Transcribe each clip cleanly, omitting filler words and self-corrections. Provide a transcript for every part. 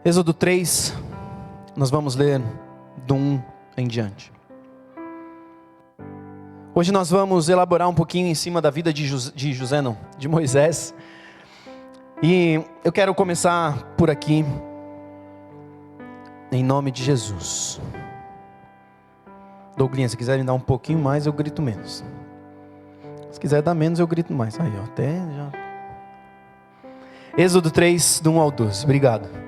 Êxodo 3, nós vamos ler do 1 em diante. Hoje nós vamos elaborar um pouquinho em cima da vida de Moisés. E eu quero começar por aqui, em nome de Jesus. Douglinha, se quiserem dar um pouquinho mais, eu grito menos. Se quiser dar menos, eu grito mais. Aí, ó, até já. Êxodo 3, do 1 ao 12. Obrigado.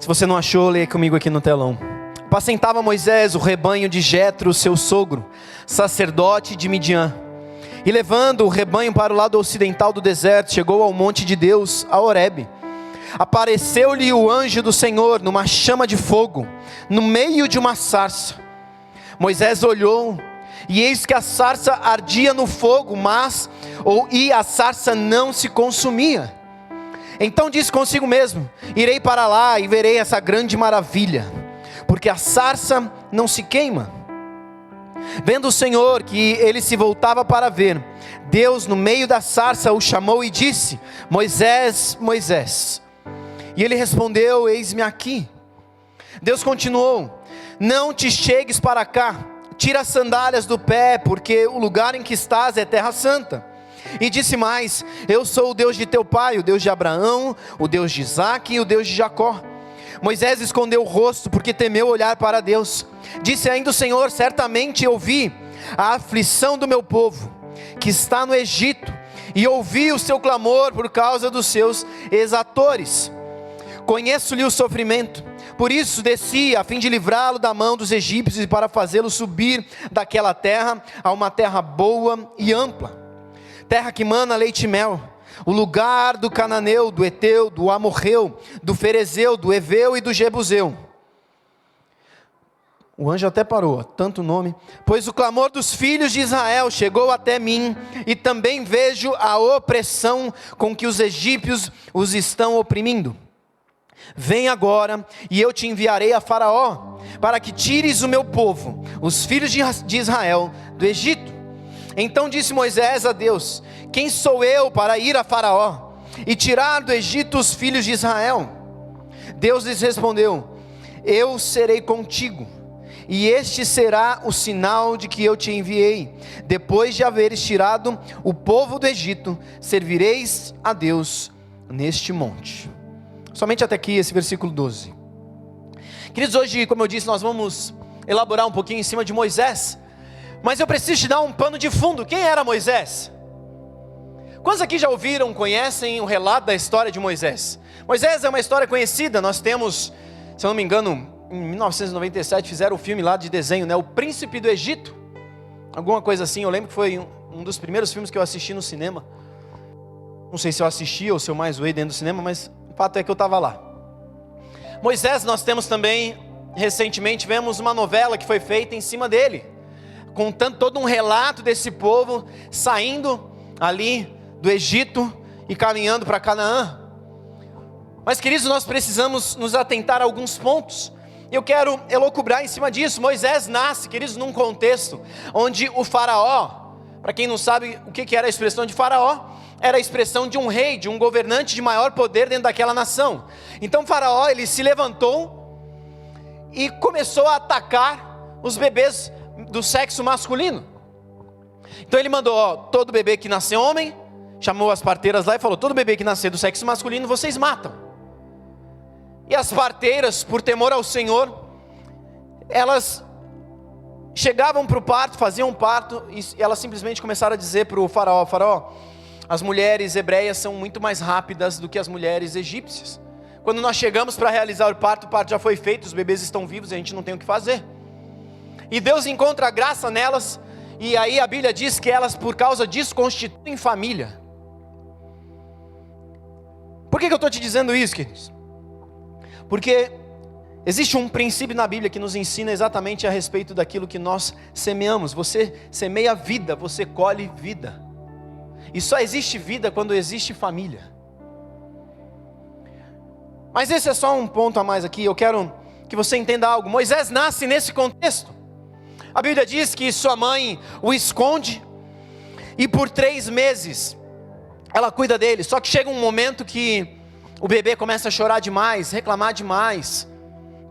Se você não achou, leia comigo aqui no telão. Apacentava Moisés o rebanho de Jetro, seu sogro, sacerdote de Midian. E levando o rebanho para o lado ocidental do deserto, chegou ao monte de Deus, a Horebe. Apareceu-lhe o anjo do Senhor numa chama de fogo, no meio de uma sarça. Moisés olhou, e eis que a sarça ardia no fogo, e a sarça não se consumia. Então disse consigo mesmo: irei para lá e verei essa grande maravilha, porque a sarça não se queima. Vendo o Senhor que ele se voltava para ver, Deus no meio da sarça o chamou e disse: Moisés, Moisés. E ele respondeu: eis-me aqui. Deus continuou: não te chegues para cá, tira as sandálias do pé, porque o lugar em que estás é terra santa. E disse mais: eu sou o Deus de teu pai, o Deus de Abraão, o Deus de Isaque e o Deus de Jacó. Moisés escondeu o rosto, porque temeu olhar para Deus. Disse ainda o Senhor: certamente eu vi a aflição do meu povo, que está no Egito, e ouvi o seu clamor por causa dos seus exatores. Conheço-lhe o sofrimento, por isso desci a fim de livrá-lo da mão dos egípcios, e para fazê-lo subir daquela terra a uma terra boa e ampla, terra que mana leite e mel, o lugar do cananeu, do Eteu, do Amorreu, do Ferezeu, do Eveu e do Jebuseu. O anjo até parou, tanto nome. Pois o clamor dos filhos de Israel chegou até mim, e também vejo a opressão com que os egípcios os estão oprimindo. Vem agora, e eu te enviarei a Faraó, para que tires o meu povo, os filhos de Israel, do Egito. Então disse Moisés a Deus: quem sou eu para ir a Faraó e tirar do Egito os filhos de Israel? Deus lhes respondeu: eu serei contigo, e este será o sinal de que eu te enviei. Depois de haveres tirado o povo do Egito, servireis a Deus neste monte. Somente até aqui esse versículo 12. Queridos, hoje, como eu disse, nós vamos elaborar um pouquinho em cima de Moisés. Mas eu preciso te dar um pano de fundo. Quem era Moisés? Quantos aqui já ouviram, conhecem o relato da história de Moisés? Moisés é uma história conhecida. Nós temos, se eu não me engano, em 1997 fizeram o filme lá de desenho, né? O Príncipe do Egito, alguma coisa assim. Eu lembro que foi um dos primeiros filmes que eu assisti no cinema. Não sei se eu assisti ou se eu mais zoei dentro do cinema, mas o fato é que eu estava lá. Moisés, nós temos também, recentemente, vemos uma novela que foi feita em cima dele, contando todo um relato desse povo saindo ali do Egito e caminhando para Canaã. Mas, queridos, nós precisamos nos atentar a alguns pontos. Eu quero elocubrar em cima disso. Moisés nasce, queridos, num contexto onde o faraó, para quem não sabe o que era a expressão de faraó, era a expressão de um rei, de um governante de maior poder dentro daquela nação. Então o faraó, ele se levantou e começou a atacar os bebês do sexo masculino. Então ele mandou, todo bebê que nascer homem, chamou as parteiras lá e falou: todo bebê que nascer do sexo masculino, vocês matam. E as parteiras, por temor ao Senhor, elas chegavam para o parto, faziam um parto, e elas simplesmente começaram a dizer para o faraó: faraó, as mulheres hebreias são muito mais rápidas do que as mulheres egípcias. Quando nós chegamos para realizar o parto já foi feito, os bebês estão vivos e a gente não tem o que fazer. E Deus encontra graça nelas, e aí a Bíblia diz que elas, por causa disso, constituem família. Por que eu estou te dizendo isso, queridos? Porque existe um princípio na Bíblia que nos ensina exatamente a respeito daquilo que nós semeamos. Você semeia vida, você colhe vida. E só existe vida quando existe família. Mas esse é só um ponto a mais aqui. Eu quero que você entenda algo. Moisés nasce nesse contexto. A Bíblia diz que sua mãe o esconde, e por 3 meses ela cuida dele. Só que chega um momento que O bebê começa a chorar demais, reclamar demais,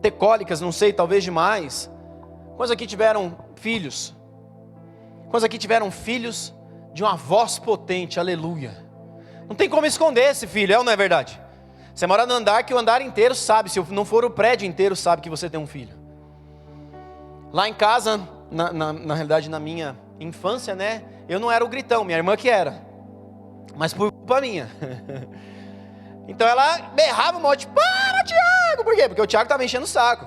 ter cólicas, não sei, talvez demais. Quantos aqui tiveram filhos? Quantos aqui tiveram filhos de uma voz potente, aleluia? Não tem como esconder esse filho, é ou não é verdade? Você mora no andar que o andar inteiro sabe, se não for o prédio inteiro sabe que você tem um filho. Lá em casa, na realidade na minha infância, né? Eu não era o gritão, minha irmã que era. Mas por culpa minha. Então ela berrava um monte, para Tiago! Por quê? Porque o Tiago estava enchendo o saco.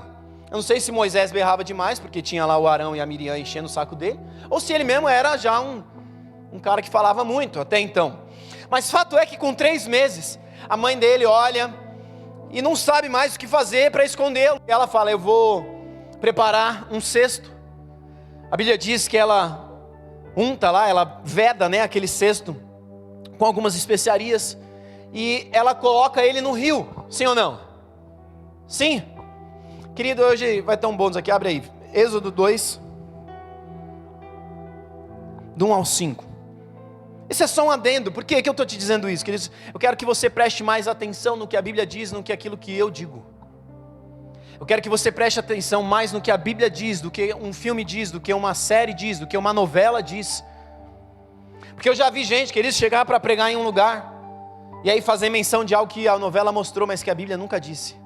Eu não sei se Moisés berrava demais, porque tinha lá o Arão e a Miriam enchendo o saco dele, ou se ele mesmo era já um cara que falava muito até então. Mas fato é que com 3 meses, a mãe dele olha e não sabe mais o que fazer para escondê-lo. Ela fala, eu vou preparar um cesto. A Bíblia diz que ela unta lá, ela veda, né, aquele cesto com algumas especiarias, e ela coloca ele no rio, sim ou não? Sim? Querido, hoje vai ter um bônus aqui, abre aí, Êxodo 2, do 1 ao 5. Esse é só um adendo. Por que eu estou te dizendo isso, queridos? Eu quero que você preste mais atenção no que a Bíblia diz, no que aquilo que eu digo. Eu quero que você preste atenção mais no que a Bíblia diz, do que um filme diz, do que uma série diz, do que uma novela diz. Porque eu já vi gente, queridos, chegar para pregar em um lugar, e aí fazer menção de algo que a novela mostrou, mas que a Bíblia nunca disse.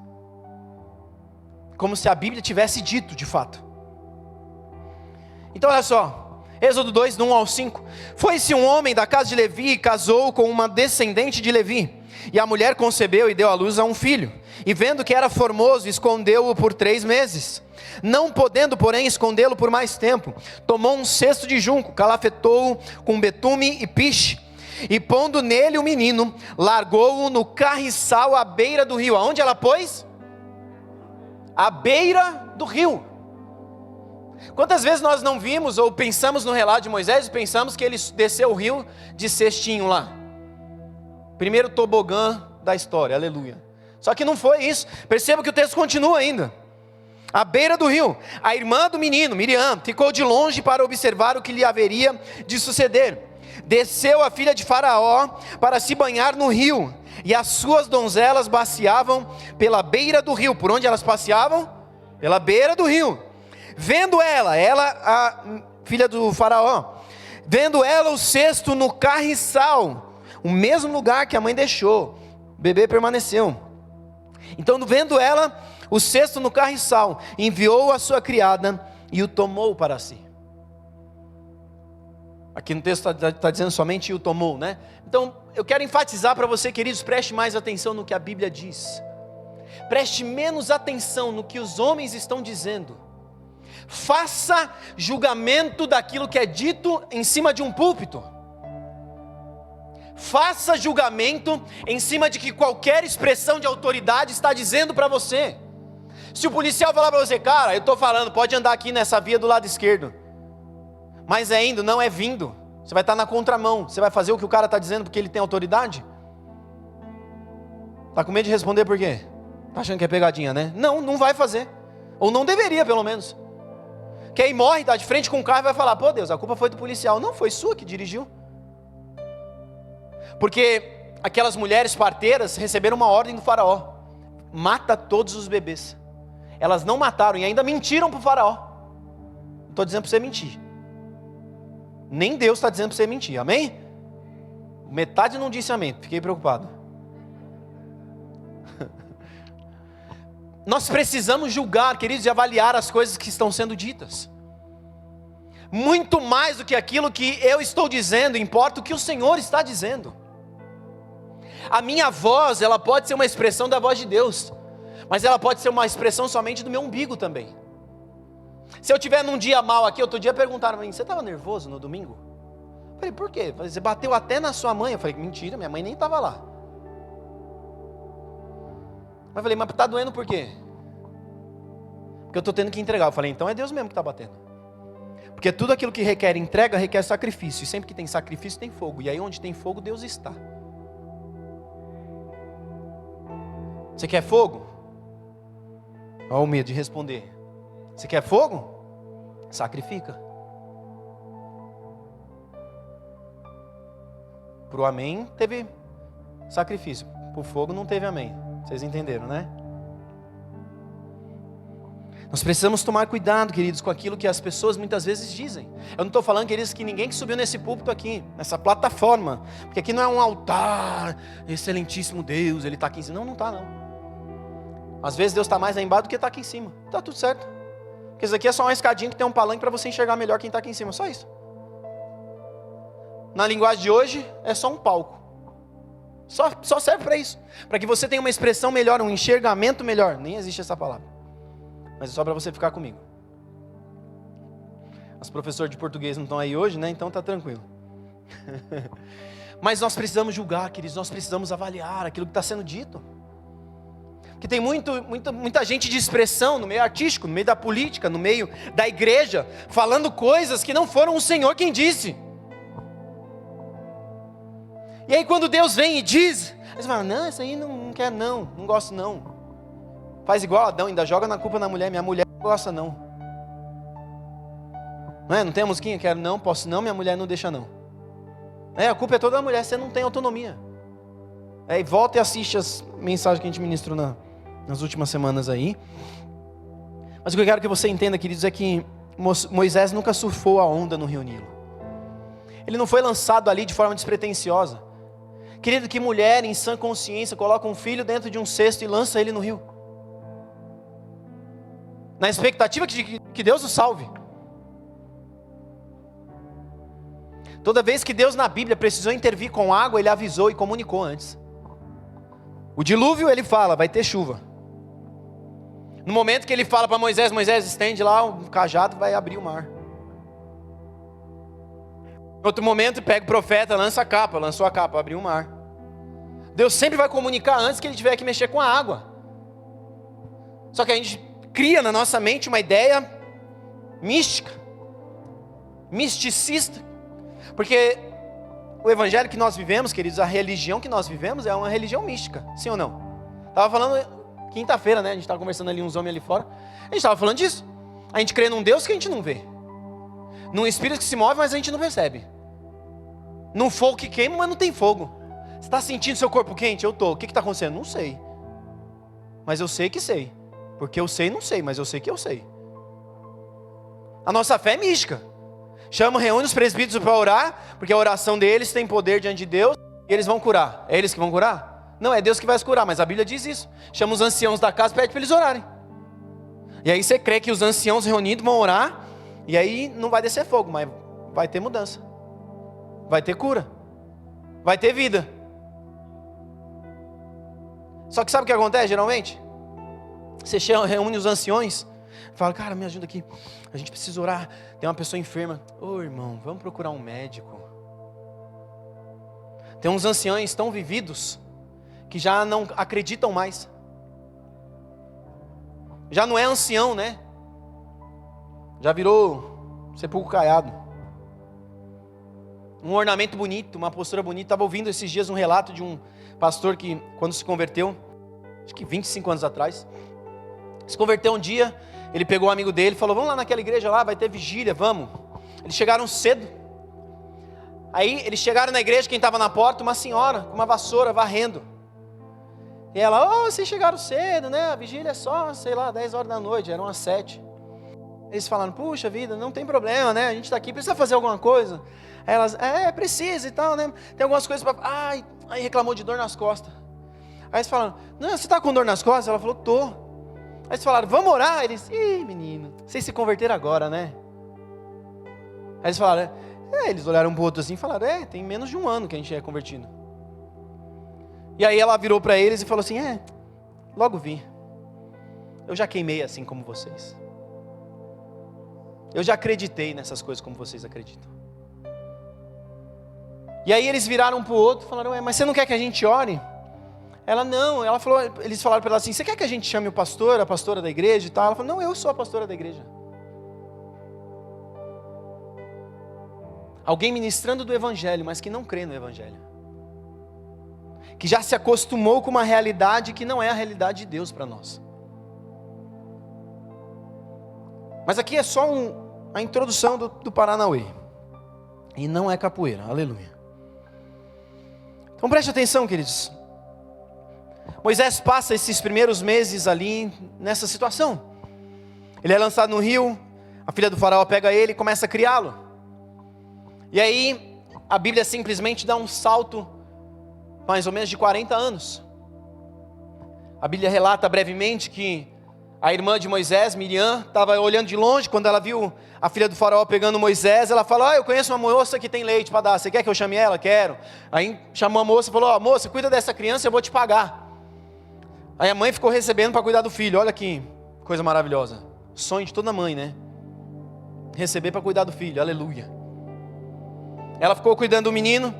Como se a Bíblia tivesse dito de fato. Então olha só, Êxodo 2, do 1 ao 5. Foi-se um homem da casa de Levi e casou com uma descendente de Levi. E a mulher concebeu e deu à luz a um filho. E vendo que era formoso, escondeu-o por 3 meses. Não podendo, porém, escondê-lo por mais tempo, tomou um cesto de junco, calafetou-o com betume e piche, e pondo nele o menino, largou-o no carriçal à beira do rio. Aonde ela pôs? À beira do rio. Quantas vezes nós não vimos ou pensamos no relato de Moisés e pensamos que ele desceu o rio de cestinho lá? Primeiro tobogã da história, aleluia. Só que não foi isso. Perceba que o texto continua ainda. À beira do rio, a irmã do menino, Miriam, ficou de longe para observar o que lhe haveria de suceder. Desceu a filha de Faraó para se banhar no rio, e as suas donzelas passeavam pela beira do rio. Por onde elas passeavam? Pela beira do rio. Vendo ela, a filha do Faraó, vendo ela o cesto no carriçal, o mesmo lugar que a mãe deixou, o bebê permaneceu. Então, vendo ela o cesto no carriçal, enviou a sua criada e o tomou para si. Aqui no texto está dizendo somente o tomou, né? Então, eu quero enfatizar para você, queridos, preste mais atenção no que a Bíblia diz. Preste menos atenção no que os homens estão dizendo. Faça julgamento daquilo que é dito em cima de um púlpito. Faça julgamento em cima de que qualquer expressão de autoridade está dizendo para você. Se o policial falar para você, cara, eu estou falando, pode andar aqui nessa via do lado esquerdo, mas é indo, não é vindo, você vai estar na contramão, você vai fazer o que o cara está dizendo porque ele tem autoridade? Está com medo de responder por quê? Está achando que é pegadinha, né? Não, não vai fazer, ou não deveria pelo menos. Que aí morre, está de frente com o carro e vai falar, pô Deus, a culpa foi do policial. Não, foi sua que dirigiu. Porque aquelas mulheres parteiras receberam uma ordem do faraó: mata todos os bebês. Elas não mataram e ainda mentiram para o faraó. Não estou dizendo para você mentir, nem Deus está dizendo para você mentir, amém? Metade não disse amém, fiquei preocupado. Nós precisamos julgar, queridos, e avaliar as coisas que estão sendo ditas. Muito mais do que aquilo que eu estou dizendo, importa o que o Senhor está dizendo. A minha voz, ela pode ser uma expressão da voz de Deus, mas ela pode ser uma expressão somente do meu umbigo também. Se eu estiver num dia mal aqui, outro dia perguntaram para mim, você estava nervoso no domingo? Eu falei, por quê? Eu falei, você bateu até na sua mãe. Eu falei, mentira, minha mãe nem estava lá. Eu falei, mas está doendo por quê? Porque eu estou tendo que entregar. Eu falei, então é Deus mesmo que está batendo. Porque tudo aquilo que requer entrega, requer sacrifício. E sempre que tem sacrifício, tem fogo. E aí onde tem fogo, Deus está. Você quer fogo? Olha o medo de responder. Você quer fogo? Sacrifica. Para o amém, teve sacrifício. Para o fogo não teve amém. Vocês entenderam, né? Nós precisamos tomar cuidado, queridos, com aquilo que as pessoas muitas vezes dizem. Eu não estou falando, queridos, que ninguém que subiu nesse púlpito aqui, nessa plataforma, porque aqui não é um altar, excelentíssimo Deus, Ele está aqui em cima. Não, não está não. Às vezes Deus está mais lá embaixo do que está aqui em cima. Está tudo certo. Porque isso aqui é só uma escadinha que tem um palanque para você enxergar melhor quem está aqui em cima, só isso. Na linguagem de hoje, é só um palco. Só serve para isso. Para que você tenha uma expressão melhor, um enxergamento melhor. Nem existe essa palavra. Mas é só para você ficar comigo. Os professores de português não estão aí hoje, né? Então tá tranquilo. Mas nós precisamos julgar, queridos. Nós precisamos avaliar aquilo que está sendo dito. Porque tem muita gente de expressão no meio artístico, no meio da política, no meio da igreja, falando coisas que não foram o Senhor quem disse. E aí quando Deus vem e diz, eles falam, não, isso aí não quer não gosto não. Faz igual Adão, ainda joga na culpa na mulher, minha mulher não gosta não. Não é? Não tem a musiquinha? Quero não, posso não, minha mulher não deixa não. A culpa é toda da mulher, você não tem autonomia. E volta e assiste as mensagens que a gente ministrou nas últimas semanas aí. Mas o que eu quero que você entenda, queridos, é que Moisés nunca surfou a onda no Rio Nilo. Ele não foi lançado ali de forma despretensiosa. Querido, que mulher em sã consciência coloca um filho dentro de um cesto e lança ele no rio? Na expectativa que Deus o salve. Toda vez que Deus na Bíblia precisou intervir com água, Ele avisou e comunicou antes. O dilúvio, Ele fala, vai ter chuva. No momento que Ele fala para Moisés, Moisés estende lá o cajado, vai abrir o mar. Em outro momento, pega o profeta, lançou a capa, abriu o mar. Deus sempre vai comunicar antes que Ele tiver que mexer com a água. Só que a gente cria na nossa mente uma ideia mística, misticista, porque o evangelho que nós vivemos, queridos, a religião que nós vivemos é uma religião mística, sim ou não? Estava falando quinta-feira, né? A gente estava conversando ali, uns homens ali fora, a gente estava falando disso. A gente crê num Deus que a gente não vê, num Espírito que se move, mas a gente não percebe, num fogo que queima, mas não tem fogo. Você está sentindo seu corpo quente? Eu estou. O que está acontecendo? Não sei, mas eu sei que sei. Porque eu sei, não sei, mas eu sei que eu sei. A nossa fé é mística. Reúne os presbíteros para orar, porque a oração deles tem poder diante de Deus, e eles vão curar. É eles que vão curar? Não, é Deus que vai os curar, mas a Bíblia diz isso. Chama os anciãos da casa e pede para eles orarem. E aí você crê que os anciãos reunidos vão orar, e aí não vai descer fogo, mas vai ter mudança. Vai ter cura. Vai ter vida. Só que sabe o que acontece geralmente? Você reúne os anciões, fala, cara, me ajuda aqui, a gente precisa orar, tem uma pessoa enferma. Ô irmão, vamos procurar um médico. Tem uns anciões tão vividos, que já não acreditam mais. Já não é ancião, né? Já virou sepulcro caiado. Um ornamento bonito, uma postura bonita. Estava ouvindo esses dias um relato de um pastor que, quando se converteu, acho que 25 anos atrás, se converteu um dia, ele pegou um amigo dele e falou, vamos lá naquela igreja lá, vai ter vigília, vamos. Eles chegaram cedo. Aí eles chegaram na igreja, quem estava na porta, uma senhora com uma vassoura varrendo. E ela, vocês chegaram cedo, né? A vigília é só, 10 horas da noite, eram às 7. Eles falaram, puxa vida, não tem problema, né? A gente está aqui, precisa fazer alguma coisa? Aí elas, precisa e tal, né? Tem algumas coisas para... Aí reclamou de dor nas costas. Aí eles falaram, não, você está com dor nas costas? Ela falou, tô. Aí eles falaram, vamos orar? Eles, menino, vocês se converteram agora, né? Aí eles falaram, eles olharam um pro outro assim e falaram, tem menos de um ano que a gente é convertido. E aí ela virou para eles e falou assim, logo vi. Eu já queimei assim como vocês. Eu já acreditei nessas coisas como vocês acreditam. E aí eles viraram um pro outro e falaram, mas você não quer que a gente ore? Ela não, eles falaram para ela assim, você quer que a gente chame o pastor, a pastora da igreja e tal? Ela falou, não, eu sou a pastora da igreja. Alguém ministrando do evangelho, mas que não crê no evangelho. Que já se acostumou com uma realidade que não é a realidade de Deus para nós. Mas aqui é só a introdução do Paranauê. E não é capoeira, aleluia. Então preste atenção, queridos. Moisés passa esses primeiros meses ali nessa situação. Ele é lançado no rio, a filha do faraó pega ele e começa a criá-lo. E aí a Bíblia simplesmente dá um salto, mais ou menos de 40 anos. A Bíblia relata brevemente que a irmã de Moisés, Miriam, estava olhando de longe, quando ela viu a filha do faraó pegando Moisés, ela falou: eu conheço uma moça que tem leite para dar, você quer que eu chame ela? Quero. Aí chamou a moça e falou: moça, cuida dessa criança, eu vou te pagar. Aí a mãe ficou recebendo para cuidar do filho. Olha que coisa maravilhosa, sonho de toda mãe, né? Receber para cuidar do filho, aleluia. Ela ficou cuidando do menino,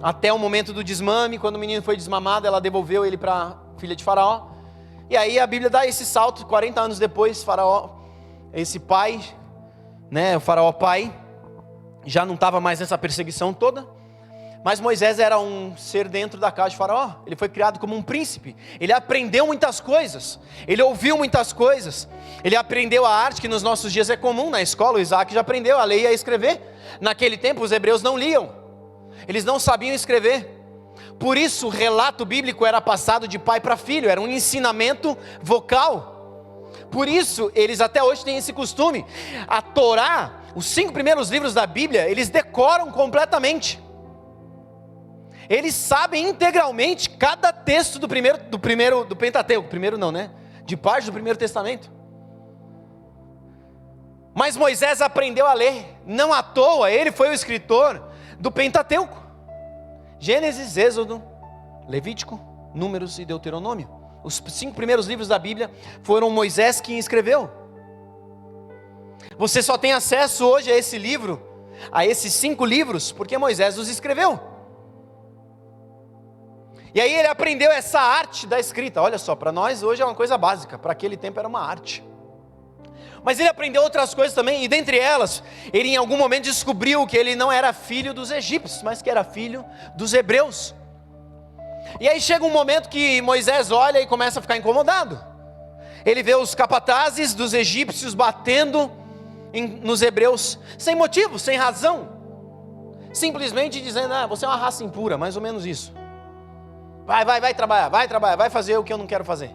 até o momento do desmame. Quando o menino foi desmamado, ela devolveu ele para a filha de faraó. E aí a Bíblia dá esse salto, 40 anos depois, faraó, esse pai, né, o faraó pai, já não estava mais nessa perseguição toda, mas Moisés era um ser dentro da casa de faraó, ele foi criado como um príncipe, ele aprendeu muitas coisas, ele ouviu muitas coisas, ele aprendeu a arte que nos nossos dias é comum na escola. O Isaac já aprendeu a ler e a escrever. Naquele tempo os hebreus não liam, eles não sabiam escrever. Por isso o relato bíblico era passado de pai para filho, era um ensinamento vocal. Por isso eles até hoje têm esse costume. A Torá, os 5 primeiros livros da Bíblia, eles decoram completamente. Eles sabem integralmente cada texto do Pentateuco, primeiro não, né? De parte do Primeiro Testamento. Mas Moisés aprendeu a ler, não à toa, ele foi o escritor do Pentateuco. Gênesis, Êxodo, Levítico, Números e Deuteronômio. Os 5 primeiros livros da Bíblia foram Moisés quem escreveu. Você só tem acesso hoje a esse livro, a esses 5 livros, porque Moisés os escreveu. E aí ele aprendeu essa arte da escrita. Olha só, para nós hoje é uma coisa básica, para aquele tempo era uma arte. Mas ele aprendeu outras coisas também, e dentre elas, ele em algum momento descobriu que ele não era filho dos egípcios, mas que era filho dos hebreus. E aí chega um momento que Moisés olha e começa a ficar incomodado. Ele vê os capatazes dos egípcios batendo nos hebreus, sem motivo, sem razão. Simplesmente dizendo: você é uma raça impura, mais ou menos isso. Vai trabalhar, vai fazer o que eu não quero fazer.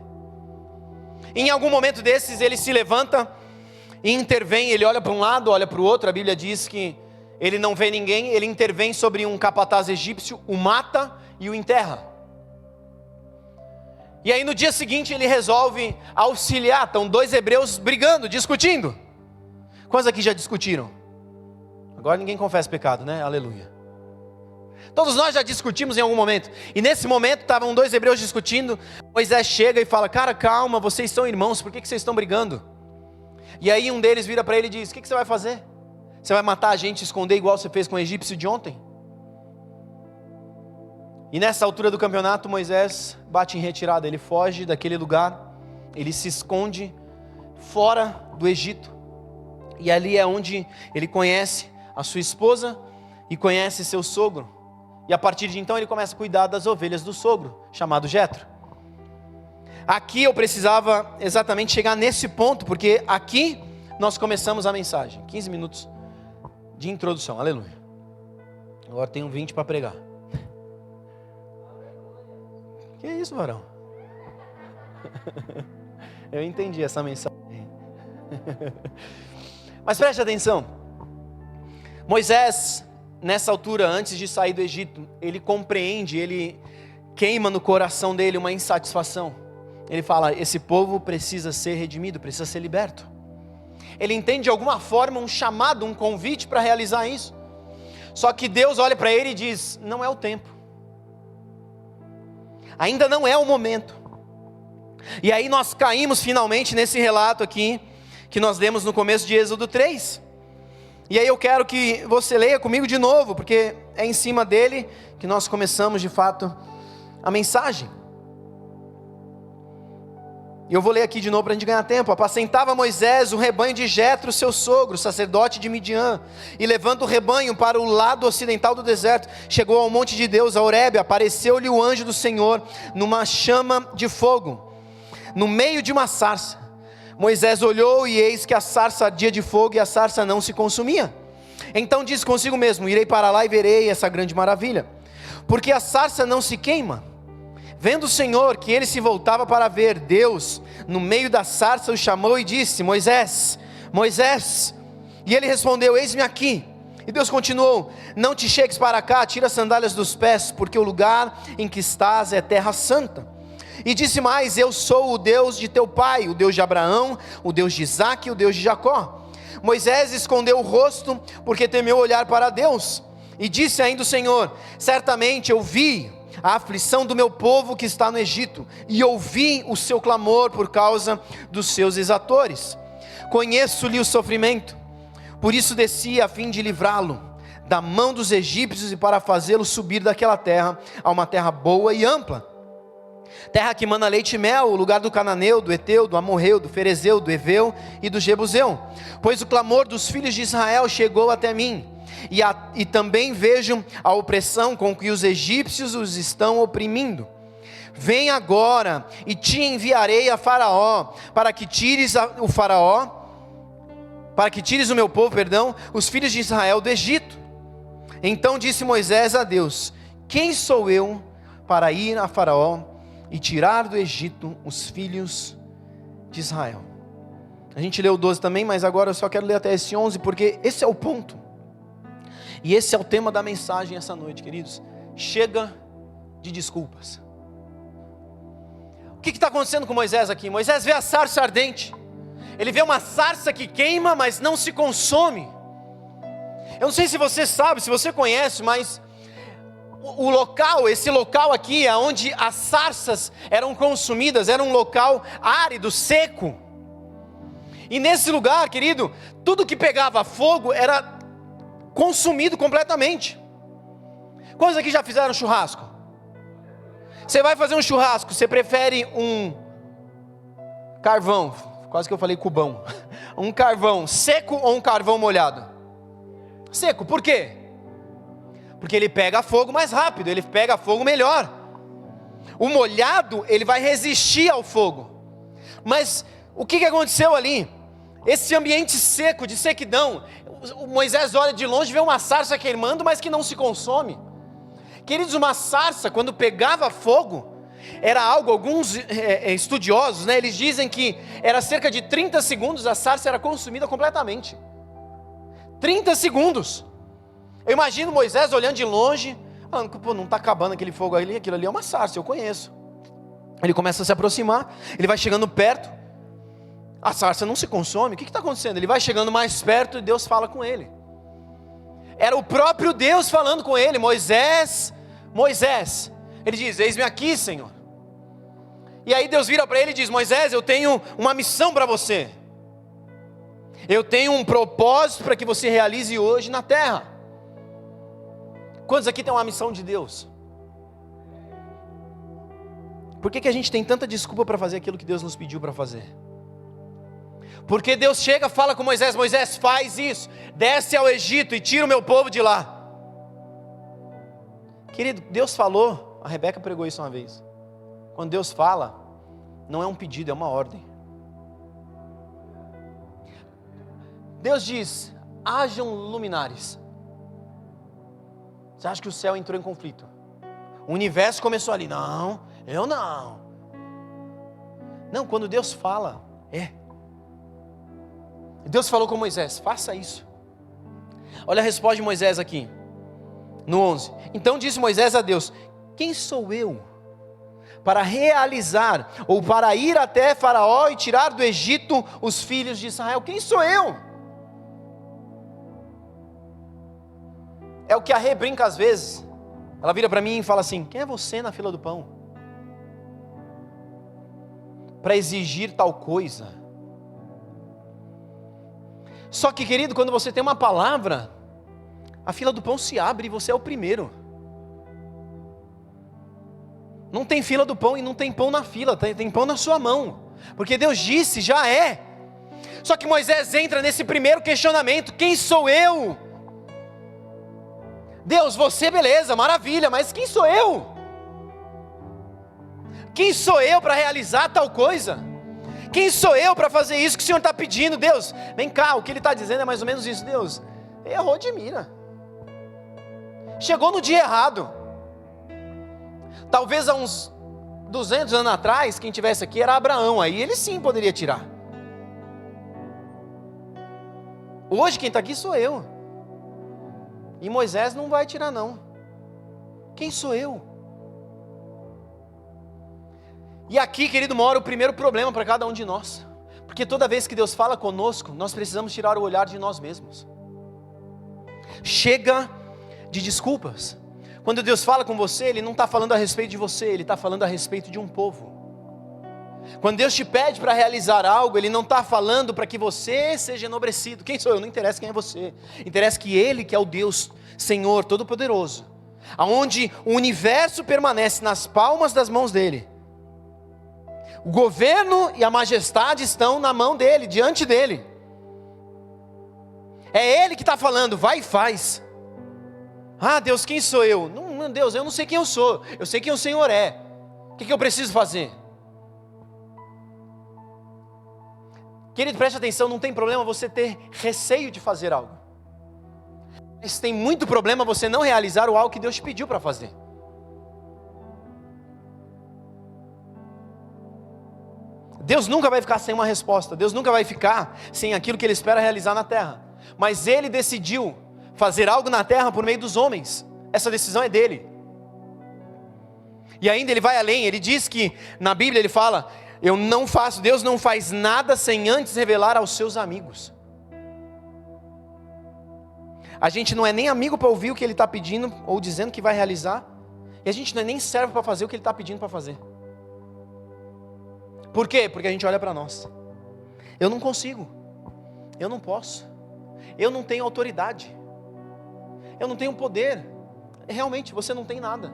E em algum momento desses ele se levanta e intervém, ele olha para um lado, olha para o outro. A Bíblia diz que ele não vê ninguém, ele intervém sobre um capataz egípcio, o mata e o enterra. E aí no dia seguinte ele resolve auxiliar, estão 2 hebreus brigando, discutindo. Quantos aqui já discutiram? Agora ninguém confessa pecado, né? Aleluia. Todos nós já discutimos em algum momento, e nesse momento estavam 2 hebreus discutindo. Moisés chega e fala: cara, calma, vocês são irmãos, por que vocês estão brigando? E aí um deles vira para ele e diz: o que você vai fazer? Você vai matar a gente e esconder igual você fez com o egípcio de ontem? E nessa altura do campeonato Moisés bate em retirada, ele foge daquele lugar, ele se esconde fora do Egito, e ali é onde ele conhece a sua esposa e conhece seu sogro. E a partir de então ele começa a cuidar das ovelhas do sogro, chamado Jetro. Aqui eu precisava exatamente chegar nesse ponto, porque aqui nós começamos a mensagem. 15 minutos de introdução, aleluia. Agora tenho 20 para pregar. Que isso, varão? Eu entendi essa mensagem. Mas preste atenção. Moisés, nessa altura, antes de sair do Egito, ele compreende, ele queima no coração dele uma insatisfação. Ele fala: esse povo precisa ser redimido, precisa ser liberto. Ele entende de alguma forma um chamado, um convite para realizar isso. Só que Deus olha para ele e diz: não é o tempo, ainda não é o momento. E aí nós caímos finalmente nesse relato aqui, que nós lemos no começo de Êxodo 3. E aí eu quero que você leia comigo de novo, porque é em cima dele que nós começamos de fato a mensagem. E eu vou ler aqui de novo para a gente ganhar tempo. Apacentava Moisés o rebanho de Jetro, seu sogro, sacerdote de Midian, e levando o rebanho para o lado ocidental do deserto, chegou ao monte de Deus, a Horebe. Apareceu-lhe o anjo do Senhor numa chama de fogo, no meio de uma sarça. Moisés olhou e eis que a sarça ardia de fogo e a sarça não se consumia. Então disse consigo mesmo: irei para lá e verei essa grande maravilha. Porque a sarça não se queima. Vendo o Senhor que ele se voltava para ver, Deus, no meio da sarça, o chamou e disse: Moisés, Moisés. E ele respondeu: eis-me aqui. E Deus continuou: não te chegues para cá, tira as sandálias dos pés, porque o lugar em que estás é terra santa. E disse mais: eu sou o Deus de teu pai, o Deus de Abraão, o Deus de Isaque e o Deus de Jacó. Moisés escondeu o rosto, porque temeu olhar para Deus. E disse ainda o Senhor: certamente eu vi a aflição do meu povo que está no Egito, e ouvi o seu clamor por causa dos seus exatores. Conheço-lhe o sofrimento, por isso desci a fim de livrá-lo da mão dos egípcios e para fazê-lo subir daquela terra a uma terra boa e ampla, terra que mana leite e mel, o lugar do cananeu, do eteu, do amorreu, do ferezeu, do eveu e do jebuseu. Pois o clamor dos filhos de Israel chegou até mim, e também vejo a opressão com que os egípcios os estão oprimindo. Vem agora e te enviarei a Faraó, para que tires o meu povo, os filhos de Israel do Egito. Então disse Moisés a Deus: quem sou eu para ir a Faraó e tirar do Egito os filhos de Israel? A gente leu o 12 também, mas agora eu só quero ler até esse 11, porque esse é o ponto. E esse é o tema da mensagem essa noite, queridos. Chega de desculpas. O que está acontecendo com Moisés aqui? Moisés vê a sarça ardente. Ele vê uma sarça que queima, mas não se consome. Eu não sei se você sabe, se você conhece, mas esse local aqui, onde as sarças eram consumidas, era um local árido, seco. E nesse lugar, querido, tudo que pegava fogo era consumido completamente. Quantos aqui já fizeram churrasco? Você vai fazer um churrasco, você prefere um carvão, quase que eu falei cubão, um carvão seco ou um carvão molhado? Seco, por quê? Porque ele pega fogo mais rápido, ele pega fogo melhor. O molhado, ele vai resistir ao fogo. Mas o que aconteceu ali? Esse ambiente seco, de sequidão, o Moisés olha de longe e vê uma sarça queimando, mas que não se consome. Queridos, uma sarça, quando pegava fogo, era algo, alguns estudiosos, eles dizem que era cerca de 30 segundos, a sarça era consumida completamente. 30 segundos. Eu imagino Moisés olhando de longe, falando: pô, não está acabando aquele fogo ali, aquilo ali é uma sarça, eu conheço. Ele começa a se aproximar, ele vai chegando perto, a sarça não se consome. O que está acontecendo? Ele vai chegando mais perto e Deus fala com ele. Era o próprio Deus falando com ele: Moisés, Moisés. Ele diz: eis-me aqui, Senhor. E aí Deus vira para ele e diz: Moisés, eu tenho uma missão para você. Eu tenho um propósito para que você realize hoje na terra. Quantos aqui tem uma missão de Deus? Por que a gente tem tanta desculpa para fazer aquilo que Deus nos pediu para fazer? Porque Deus chega, fala com Moisés: Moisés, faz isso, desce ao Egito e tira o meu povo de lá. Querido, Deus falou, a Rebeca pregou isso uma vez. Quando Deus fala, não é um pedido, é uma ordem. Deus diz: hajam luminares. Você acha que o céu entrou em conflito? O universo começou ali: não, eu não. Não, quando Deus fala, Deus falou com Moisés: faça isso. Olha a resposta de Moisés aqui, no 11. Então disse Moisés a Deus: quem sou eu para realizar, ou para ir até Faraó e tirar do Egito os filhos de Israel? Quem sou eu? É o que a Rê brinca às vezes. Ela vira para mim e fala assim: quem é você na fila do pão para exigir tal coisa? Só que, querido, quando você tem uma palavra, a fila do pão se abre e você é o primeiro. Não tem fila do pão e não tem pão na fila, tem pão na sua mão, porque Deus disse, já é. Só que Moisés entra nesse primeiro questionamento: quem sou eu? Deus, você beleza, maravilha, mas quem sou eu? Quem sou eu para realizar tal coisa? Quem sou eu para fazer isso que o Senhor está pedindo? Deus, vem cá, o que Ele está dizendo é mais ou menos isso. Deus, errou de mira, chegou no dia errado. Talvez há uns 200 anos atrás, quem tivesse aqui era Abraão, aí ele sim poderia tirar. Hoje quem está aqui sou eu. E Moisés não vai tirar não. Quem sou eu? E aqui, querido, mora o primeiro problema para cada um de nós. Porque toda vez que Deus fala conosco, nós precisamos tirar o olhar de nós mesmos. Chega de desculpas. Quando Deus fala com você, Ele não está falando a respeito de você, Ele está falando a respeito de um povo. Quando Deus te pede para realizar algo, Ele não está falando para que você seja enobrecido. Quem sou eu? Não interessa quem é você. Interessa que Ele, que é o Deus, Senhor Todo-Poderoso, aonde o universo permanece nas palmas das mãos dEle. O governo e a majestade estão na mão dEle, diante dEle. É Ele que está falando, vai e faz. Ah, Deus, quem sou eu? Não, Deus, eu não sei quem eu sou. Eu sei quem o Senhor é. O que eu preciso fazer? Querido, preste atenção, não tem problema você ter receio de fazer algo. Mas tem muito problema você não realizar o algo que Deus te pediu para fazer. Deus nunca vai ficar sem uma resposta. Deus nunca vai ficar sem aquilo que Ele espera realizar na terra. Mas Ele decidiu fazer algo na terra por meio dos homens. Essa decisão é dEle. E ainda Ele vai além. Ele diz que na Bíblia Ele fala: Deus não faz nada sem antes revelar aos seus amigos. A gente não é nem amigo para ouvir o que Ele está pedindo ou dizendo que vai realizar. E a gente não é nem servo para fazer o que Ele está pedindo para fazer. Por quê? Porque a gente olha para nós. Eu não consigo. Eu não posso. Eu não tenho autoridade. Eu não tenho poder. Realmente, você não tem nada.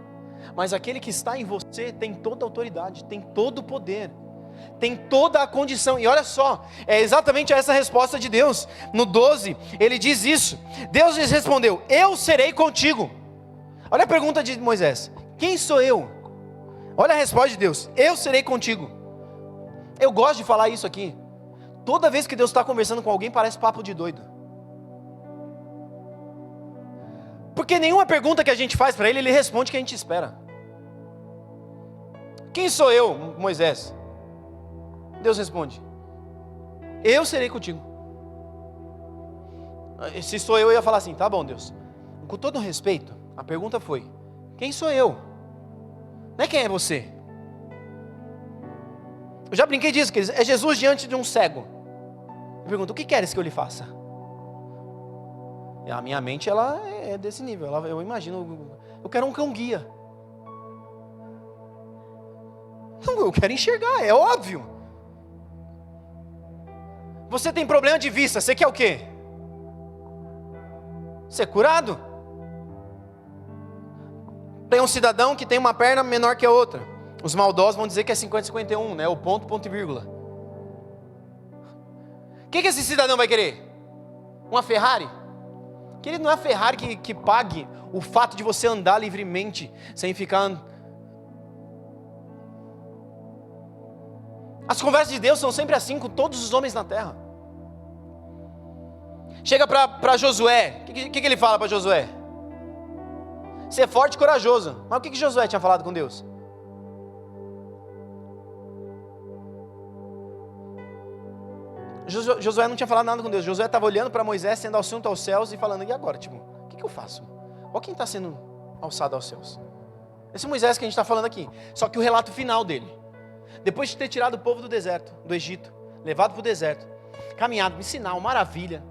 Mas aquele que está em você tem toda a autoridade, tem todo o poder, tem toda a condição. E olha só, é exatamente essa a resposta de Deus. No 12, Ele diz isso. Deus lhes respondeu: eu serei contigo. Olha a pergunta de Moisés: quem sou eu? Olha a resposta de Deus: eu serei contigo. Eu gosto de falar isso aqui. Toda vez que Deus está conversando com alguém, parece papo de doido. Porque nenhuma pergunta que a gente faz para Ele responde o que a gente espera. Quem sou eu, Moisés? Deus responde: eu serei contigo. Se sou eu ia falar assim: tá bom, Deus. Com todo respeito, a pergunta foi: quem sou eu? Não é quem é você. Eu já brinquei disso, que é Jesus diante de um cego. Eu pergunto: o que queres que eu lhe faça? E a minha mente, ela é desse nível. Eu imagino, eu quero um cão guia. Não, eu quero enxergar, é óbvio. Você tem problema de vista, você quer o quê? Ser curado? Tem um cidadão que tem uma perna menor que a outra. Os maldosos vão dizer que é 50-51, né? O ponto e vírgula. O que esse cidadão vai querer? Uma Ferrari? Querido, não é a Ferrari que pague o fato de você andar livremente, sem ficar... As conversas de Deus são sempre assim com todos os homens na terra. Chega para Josué, o que ele fala para Josué? Ser forte e corajoso. Mas o que Josué tinha falado com Deus? Josué não tinha falado nada com Deus. Josué estava olhando para Moisés sendo assunto aos céus e falando: e agora? Tipo, o que eu faço? Olha quem está sendo alçado aos céus. Esse Moisés que a gente está falando aqui. Só que o relato final dele: depois de ter tirado o povo do deserto, do Egito, levado para o deserto, caminhado, um sinal, maravilha,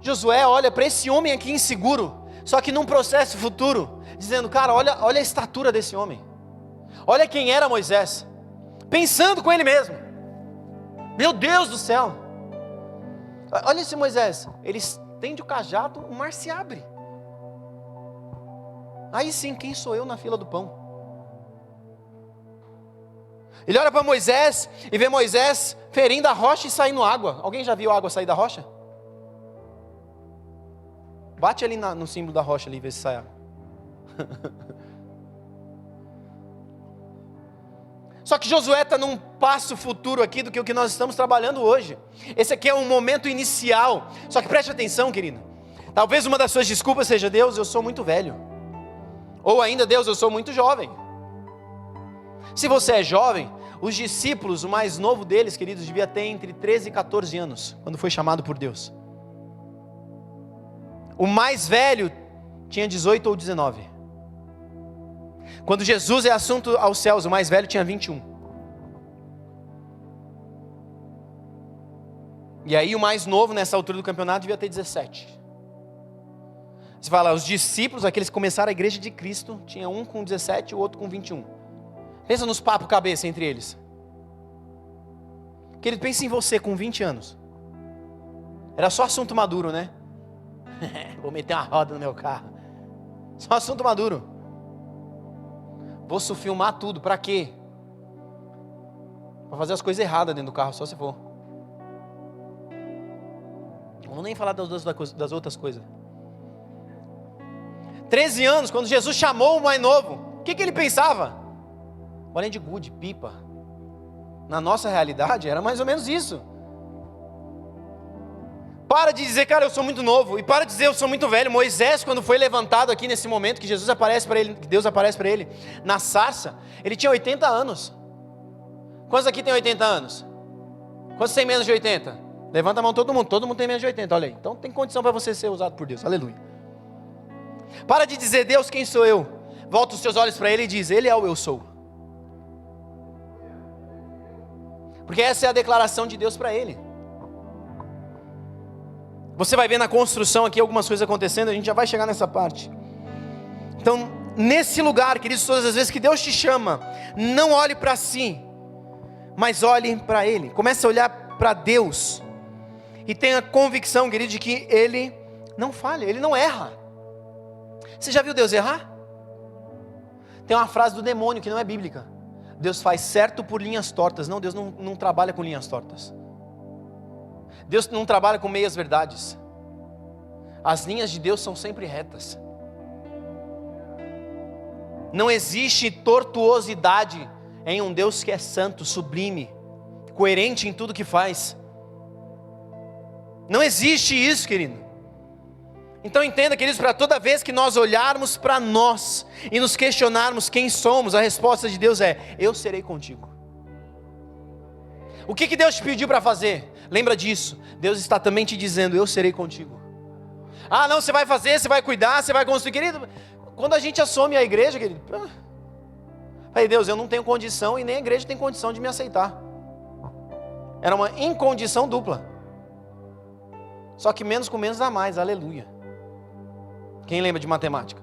Josué olha para esse homem aqui inseguro, só que num processo futuro, dizendo: cara, olha a estatura desse homem, olha quem era Moisés, pensando com ele mesmo: meu Deus do céu, olha esse Moisés, ele estende o cajado, o mar se abre. Aí sim, quem sou eu na fila do pão? Ele olha para Moisés e vê Moisés ferindo a rocha e saindo água. Alguém já viu a água sair da rocha? Bate ali no símbolo da rocha ali e vê se sai água. Só que Josué está num passo futuro aqui do que o que nós estamos trabalhando hoje. Esse aqui é um momento inicial. Só que preste atenção, querido. Talvez uma das suas desculpas seja: Deus, eu sou muito velho. Ou ainda: Deus, eu sou muito jovem. Se você é jovem, os discípulos, o mais novo deles, queridos, devia ter entre 13 e 14 anos, quando foi chamado por Deus. O mais velho tinha 18 ou 19. Quando Jesus é assunto aos céus, o mais velho tinha 21. E aí o mais novo nessa altura do campeonato devia ter 17. Você fala, os discípulos, aqueles que começaram a igreja de Cristo, tinha um com 17 e o outro com 21. Pensa nos papos cabeça entre eles. Querido, pensa em você com 20 anos. Era só assunto maduro, né? Vou meter uma roda no meu carro. Só assunto maduro. Vou filmar tudo, pra quê? Pra fazer as coisas erradas dentro do carro, só se for. Não vou nem falar das outras coisas. 13 anos, quando Jesus chamou o mais novo, o que ele pensava? Bolinha de gude, pipa. Na nossa realidade, era mais ou menos isso. Para de dizer, cara, eu sou muito novo. E para de dizer, eu sou muito velho. Moisés, quando foi levantado aqui nesse momento, que Jesus aparece para ele, que Deus aparece para ele, na sarça, ele tinha 80 anos. Quantos aqui tem 80 anos? Quantos tem menos de 80? Levanta a mão todo mundo tem menos de 80, olha aí. Então tem condição para você ser usado por Deus, aleluia. Para de dizer, Deus, quem sou eu? Volta os seus olhos para Ele e diz, Ele é o eu sou. Porque essa é a declaração de Deus para Ele. Você vai ver na construção aqui algumas coisas acontecendo, a gente já vai chegar nessa parte. Então, nesse lugar, queridos, todas as vezes que Deus te chama, não olhe para si, mas olhe para Ele. Comece a olhar para Deus. E tenha convicção, querido, de que Ele não falha, Ele não erra. Você já viu Deus errar? Tem uma frase do demônio que não é bíblica. Deus faz certo por linhas tortas. Não, Deus não trabalha com linhas tortas. Deus não trabalha com meias verdades. As linhas de Deus são sempre retas. Não existe tortuosidade em um Deus que é santo, sublime, coerente em tudo que faz. Não existe isso, querido. Então entenda, queridos, para toda vez que nós olharmos para nós e nos questionarmos quem somos, a resposta de Deus é, eu serei contigo. O que Deus te pediu para fazer? Lembra disso, Deus está também te dizendo, eu serei contigo. Ah não, você vai fazer, você vai cuidar, você vai construir, querido. Quando a gente assume a igreja, querido, falei, Deus, eu não tenho condição e nem a igreja tem condição de me aceitar. Era uma incondição dupla. Só que menos com menos dá mais, aleluia. Quem lembra de matemática?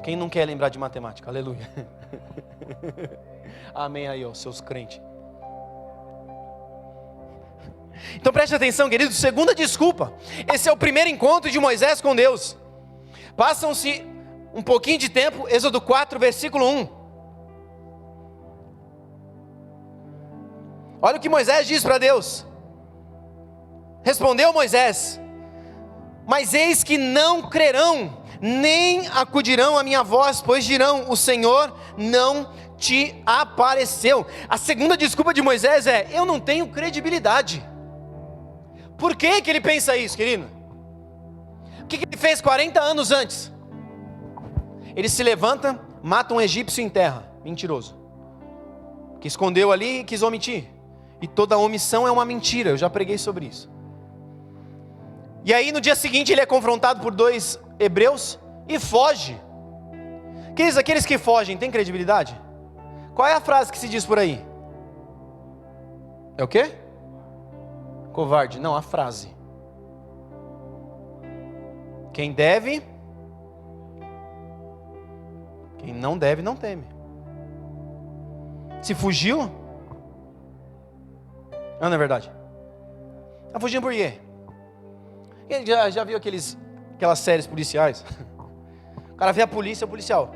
Quem não quer lembrar de matemática? Aleluia. Amém aí, ó, seus crentes. Então preste atenção, querido, segunda desculpa. Esse é o primeiro encontro de Moisés com Deus. Passam-se um pouquinho de tempo, Êxodo 4, versículo 1. Olha o que Moisés diz para Deus. Respondeu Moisés, mas eis que não crerão, nem acudirão à minha voz, pois dirão, o Senhor não te apareceu. A segunda desculpa de Moisés é, eu não tenho credibilidade. Por que ele pensa isso, querido? O que ele fez 40 anos antes? Ele se levanta, mata um egípcio em terra, mentiroso, que escondeu ali e quis omitir. E toda omissão é uma mentira, eu já preguei sobre isso. E aí no dia seguinte ele é confrontado por 2 hebreus e foge. Queridos, aqueles que fogem têm credibilidade? Qual é a frase que se diz por aí? É o quê? Covarde, não, a frase. Quem deve, quem não deve, não teme. Se fugiu, não é verdade? Está fugindo por quê? Quem já viu aquelas séries policiais? O cara vê a polícia, o policial,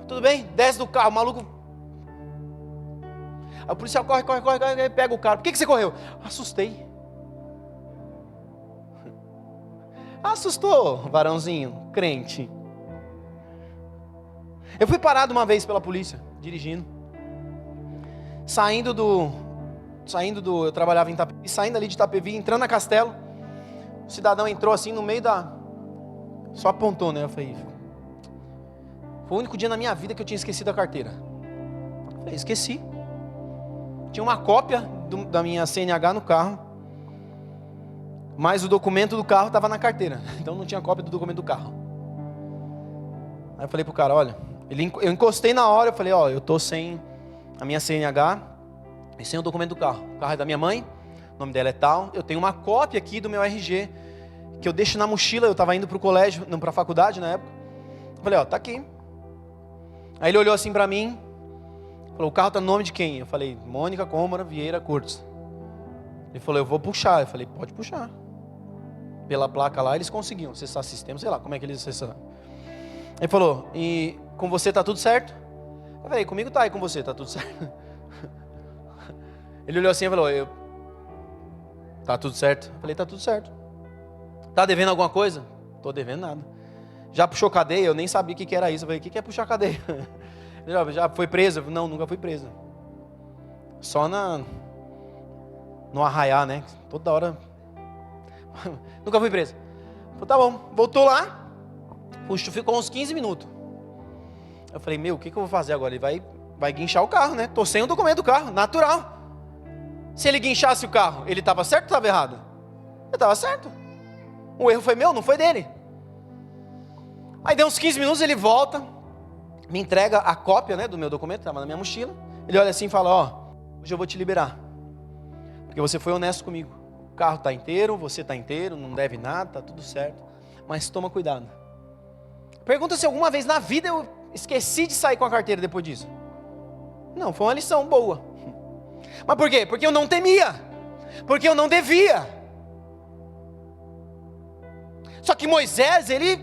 tudo bem? Desce do carro, o maluco. Aí o policial corre, pega o cara. Por que você correu? Assustei. Assustou, varãozinho, crente. Eu fui parado uma vez pela polícia, dirigindo. Eu trabalhava em Itapevi, saindo ali de Itapevi, entrando na Castelo. O cidadão entrou assim no meio só apontou, né? Eu falei, foi o único dia na minha vida que eu tinha esquecido a carteira. Falei, esqueci. Tinha uma cópia da minha CNH no carro, mas o documento do carro estava na carteira, então não tinha cópia do documento do carro. Aí eu falei pro cara, olha, eu encostei na hora, eu falei, ó, eu tô sem a minha CNH e sem o documento do carro. O carro é da minha mãe, o nome dela é tal, eu tenho uma cópia aqui do meu RG, que eu deixo na mochila, eu estava indo pro colégio, não, pra faculdade na época. Eu falei, ó, tá aqui. Aí ele olhou assim pra mim, falou, o carro tá no nome de quem? Eu falei, Mônica Cômara Vieira Curtis. Ele falou, eu vou puxar. Eu falei, pode puxar. Pela placa lá, eles conseguiam acessar sistema, sei lá, como é que eles acessaram. Ele falou, e com você tá tudo certo? Eu falei, comigo tá, e com você tá tudo certo? Ele olhou assim e falou, tá tudo certo? Eu falei, tá tudo certo. Tá devendo alguma coisa? Tô devendo nada. Já puxou cadeia? Eu nem sabia o que era isso. Eu falei, o que é puxar cadeia? Já foi preso? Não, nunca fui preso. Só no arraiar, né? Toda hora. Nunca fui preso. Falei, tá bom, voltou lá. Puxa, ficou uns 15 minutos. Eu falei, meu, o que eu vou fazer agora? Ele vai guinchar o carro, né? Tô sem o documento do carro, natural. Se ele guinchasse o carro, ele estava certo ou estava errado? Ele estava certo. O erro foi meu, não foi dele. Aí deu uns 15 minutos, ele volta, me entrega a cópia, né, do meu documento, estava na minha mochila. Ele olha assim e fala, ó, hoje eu vou te liberar. Porque você foi honesto comigo. O carro está inteiro, você está inteiro, não deve nada, está tudo certo. Mas toma cuidado. Pergunta se alguma vez na vida eu esqueci de sair com a carteira depois disso. Não, foi uma lição boa. Mas por quê? Porque eu não temia. Porque eu não devia. Só que Moisés, ele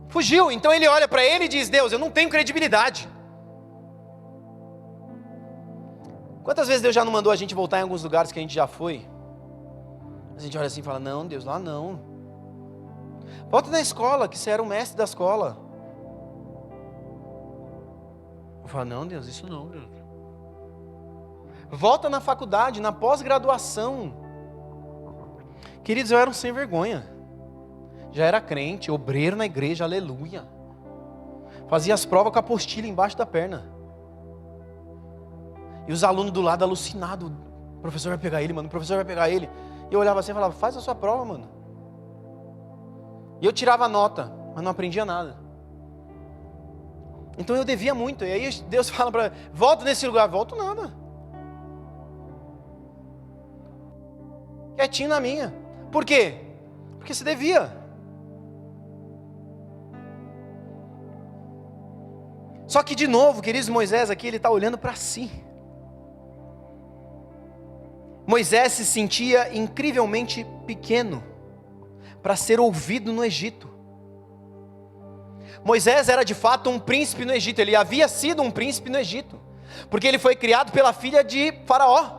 fugiu. Então ele olha para ele e diz, Deus, eu não tenho credibilidade. Quantas vezes Deus já não mandou a gente voltar em alguns lugares que a gente já foi? A gente olha assim e fala, não, Deus, lá não. Volta na escola, que você era o mestre da escola. Eu falo, não, Deus, isso não, Deus. Volta na faculdade, na pós-graduação. Queridos, eu era um sem vergonha. Já era crente, obreiro na igreja, aleluia. Fazia as provas com a apostila embaixo da perna. E os alunos do lado alucinados. O professor vai pegar ele, mano, o professor vai pegar ele. E eu olhava assim e falava, faz a sua prova, mano. E eu tirava nota, mas não aprendia nada. Então eu devia muito. E aí Deus fala para mim, volta nesse lugar. Volto nada. Quietinho na minha. Por quê? Porque você devia. Só que de novo, queridos, Moisés aqui, ele está olhando para si. Moisés se sentia incrivelmente pequeno para ser ouvido no Egito. Moisés era de fato um príncipe no Egito. Ele havia sido um príncipe no Egito, porque ele foi criado pela filha de Faraó.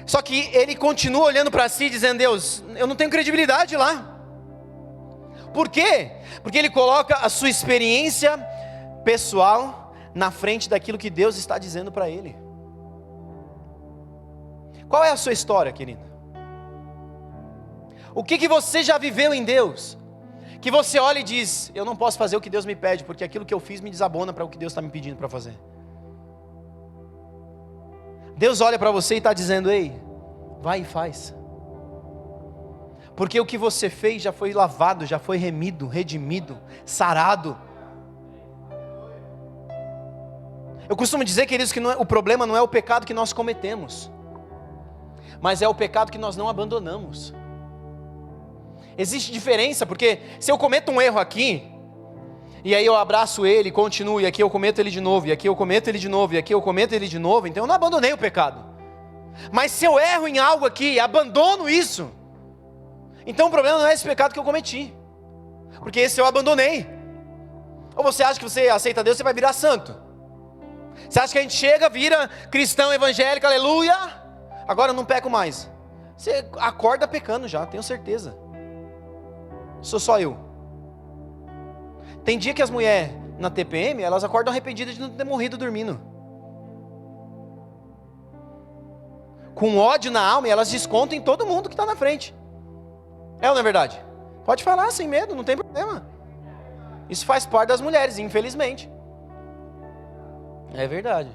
Só que ele continua olhando para si, dizendo, Deus, eu não tenho credibilidade lá. Por quê? Porque ele coloca a sua experiência pessoal na frente daquilo que Deus está dizendo para ele. Qual é a sua história, querida? O que você já viveu em Deus? Que você olha e diz, eu não posso fazer o que Deus me pede, porque aquilo que eu fiz me desabona para o que Deus está me pedindo para fazer. Deus olha para você e está dizendo, ei, vai e faz. Porque o que você fez já foi lavado, já foi remido, redimido, sarado. Eu costumo dizer, queridos, que o problema não é o pecado que nós cometemos, mas é o pecado que nós não abandonamos. Existe diferença, porque se eu cometo um erro aqui, e aí eu abraço ele, continuo, e aqui eu cometo ele de novo, e aqui eu cometo ele de novo, e aqui eu cometo ele de novo, então eu não abandonei o pecado. Mas se eu erro em algo aqui e abandono isso, então o problema não é esse pecado que eu cometi, porque esse eu abandonei. Ou você acha que você aceita Deus, você vai virar santo? Você acha que a gente chega, vira cristão evangélico, aleluia, agora eu não peco mais? Você acorda pecando já, tenho certeza. Sou só eu. Tem dia que as mulheres na TPM, elas acordam arrependidas de não ter morrido dormindo, com ódio na alma, e elas descontam em todo mundo que está na frente. É ou não é verdade? Pode falar sem medo, não tem problema. Isso faz parte das mulheres, infelizmente. É verdade.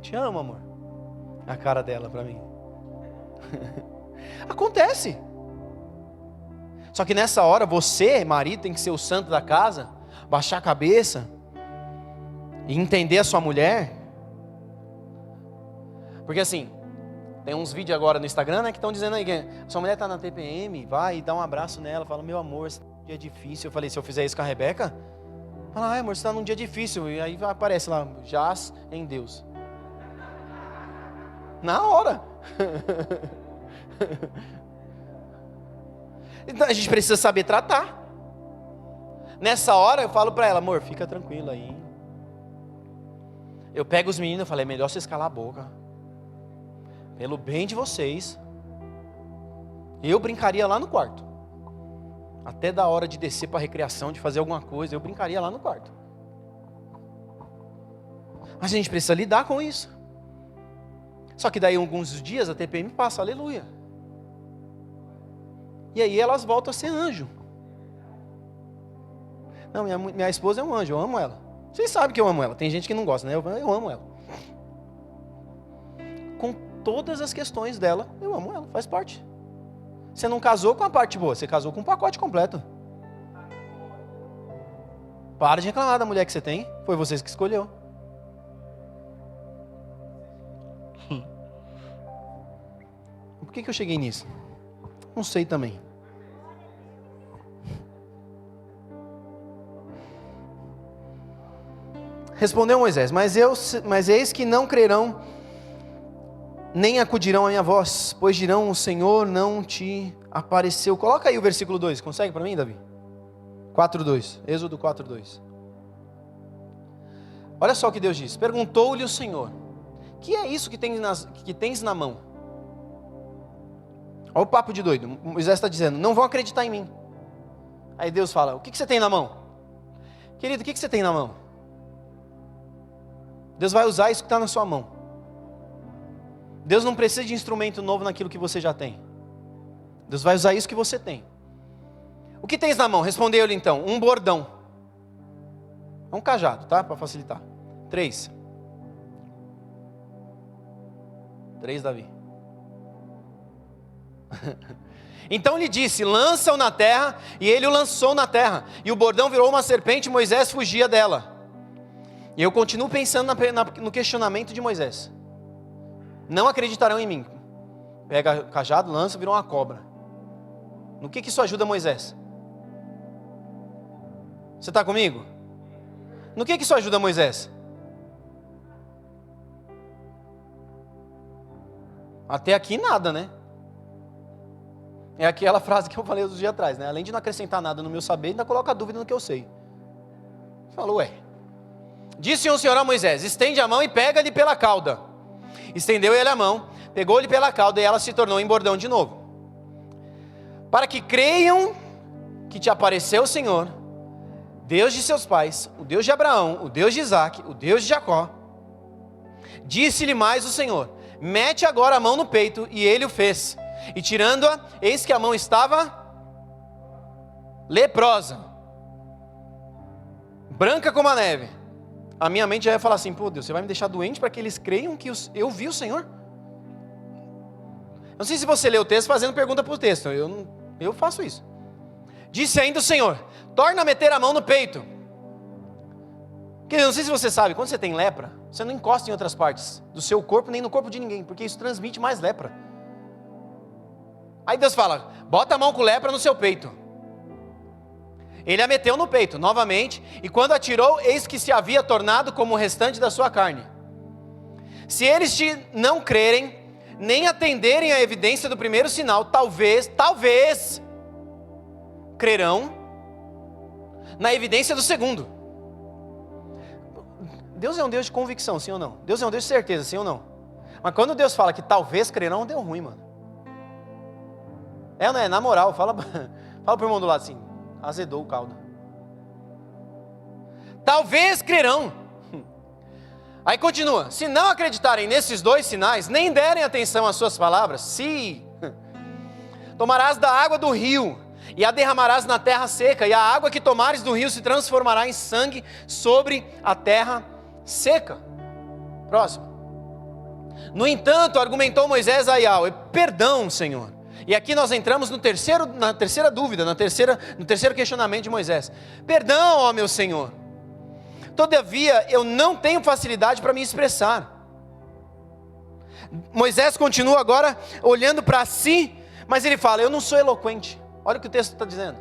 Te amo, amor. A cara dela pra mim. Acontece. Só que nessa hora você, marido, tem que ser o santo da casa, baixar a cabeça e entender a sua mulher. Porque assim, tem uns vídeos agora no Instagram, né, que estão dizendo aí que sua mulher tá na TPM, vai e dá um abraço nela, fala, meu amor, esse dia é difícil. Eu falei, se eu fizer isso com a Rebeca, fala, amor, você tá num dia difícil. E aí aparece lá, jaz em Deus. Na hora. Então a gente precisa saber tratar. Nessa hora eu falo pra ela, amor, fica tranquila aí. Eu pego os meninos e falei, é melhor vocês calar a boca. Pelo bem de vocês. Eu brincaria lá no quarto. Até da hora de descer pra recreação, de fazer alguma coisa, eu brincaria lá no quarto. Mas a gente precisa lidar com isso. Só que daí alguns dias a TPM passa, aleluia. E aí elas voltam a ser anjo. Não, minha esposa é um anjo, eu amo ela. Vocês sabem que eu amo ela, tem gente que não gosta, né? Eu amo ela. Com todas as questões dela, eu amo ela, faz parte. Você não casou com a parte boa, você casou com um pacote completo. Para de reclamar da mulher que você tem, foi vocês que escolheu. Por que eu cheguei nisso? Não sei também. Respondeu Moisés, mas eis que não crerão, nem acudirão à minha voz, pois dirão, o Senhor não te apareceu. Coloca aí o versículo 2, consegue para mim, Davi? 4:2, Êxodo 4:2. Olha só o que Deus diz, perguntou-lhe o Senhor, que é isso que tens na mão? Olha o papo de doido, Moisés está dizendo, não vão acreditar em mim. Aí Deus fala, o que você tem na mão? Querido, o que você tem na mão? Deus vai usar isso que está na sua mão. Deus não precisa de instrumento novo naquilo que você já tem. Deus vai usar isso que você tem. O que tens na mão? Respondeu-lhe então, um bordão. É um cajado, tá? Para facilitar. 3, Davi. Então lhe disse, lança-o na terra, e ele o lançou na terra, e o bordão virou uma serpente, e Moisés fugia dela. E eu continuo pensando no questionamento de Moisés. Não acreditarão em mim. Pega o cajado, lança, virou uma cobra. No que isso ajuda Moisés? Você está comigo? No que isso ajuda Moisés? Até aqui nada, né? É aquela frase que eu falei uns dias atrás, né? Além de não acrescentar nada no meu saber, ainda coloca dúvida no que eu sei. Falou, Disse o Senhor a Moisés, estende a mão e pega-lhe pela cauda. Estendeu ele a mão, pegou-lhe pela cauda e ela se tornou em bordão de novo. Para que creiam que te apareceu o Senhor, Deus de seus pais, o Deus de Abraão, o Deus de Isaque, o Deus de Jacó. Disse-lhe mais o Senhor, mete agora a mão no peito, e ele o fez. E tirando-a, eis que a mão estava leprosa, branca como a neve. A minha mente já ia falar assim, pô Deus, você vai me deixar doente para que eles creiam que eu vi o Senhor? Não sei se você lê o texto fazendo pergunta para o texto, eu faço isso. Disse ainda o Senhor, torna a meter a mão no peito. Querido, não sei se você sabe, quando você tem lepra, você não encosta em outras partes do seu corpo, nem no corpo de ninguém, porque isso transmite mais lepra. Aí Deus fala, bota a mão com lepra no seu peito. Ele a meteu no peito, novamente, e quando atirou, eis que se havia tornado como o restante da sua carne. Se eles não crerem, nem atenderem à evidência do primeiro sinal, talvez, crerão na evidência do segundo. Deus é um Deus de convicção, sim ou não? Deus é um Deus de certeza, sim ou não? Mas quando Deus fala que talvez crerão, deu ruim, mano. Não é? Na moral, fala pro irmão do lado assim, azedou o caldo. Talvez crerão. Aí continua, se não acreditarem nesses dois sinais, nem derem atenção às suas palavras, se tomarás da água do rio, e a derramarás na terra seca, e a água que tomares do rio se transformará em sangue sobre a terra seca. Próximo. No entanto, argumentou Moisés a Yahweh: perdão, Senhor. E aqui nós entramos na terceira dúvida, no terceiro questionamento de Moisés. Perdão, ó meu Senhor. Todavia, eu não tenho facilidade para me expressar. Moisés continua agora olhando para si, mas ele fala: eu não sou eloquente. Olha o que o texto está dizendo.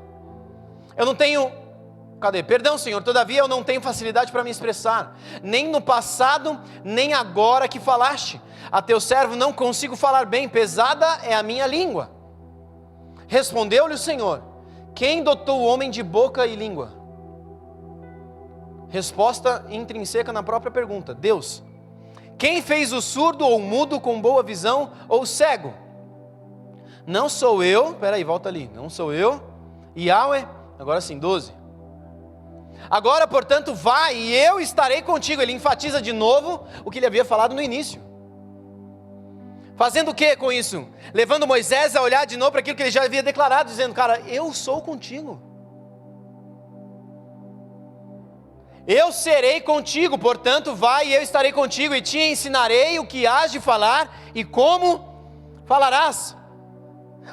Eu não tenho... Perdão, Senhor, todavia eu não tenho facilidade para me expressar, nem no passado, nem agora que falaste. A teu servo não consigo falar bem, pesada é a minha língua. Respondeu-lhe o Senhor: quem dotou o homem de boca e língua? Resposta intrínseca na própria pergunta: Deus. Quem fez o surdo ou mudo com boa visão ou cego? Não sou eu, volta ali, não sou eu, Yahweh, agora sim, 12. Agora, portanto, vai e eu estarei contigo. Ele enfatiza de novo o que ele havia falado no início. Fazendo o que com isso? Levando Moisés a olhar de novo para aquilo que ele já havia declarado, dizendo: cara, eu sou contigo. Eu serei contigo, portanto, vai e eu estarei contigo e te ensinarei o que hás de falar e como falarás.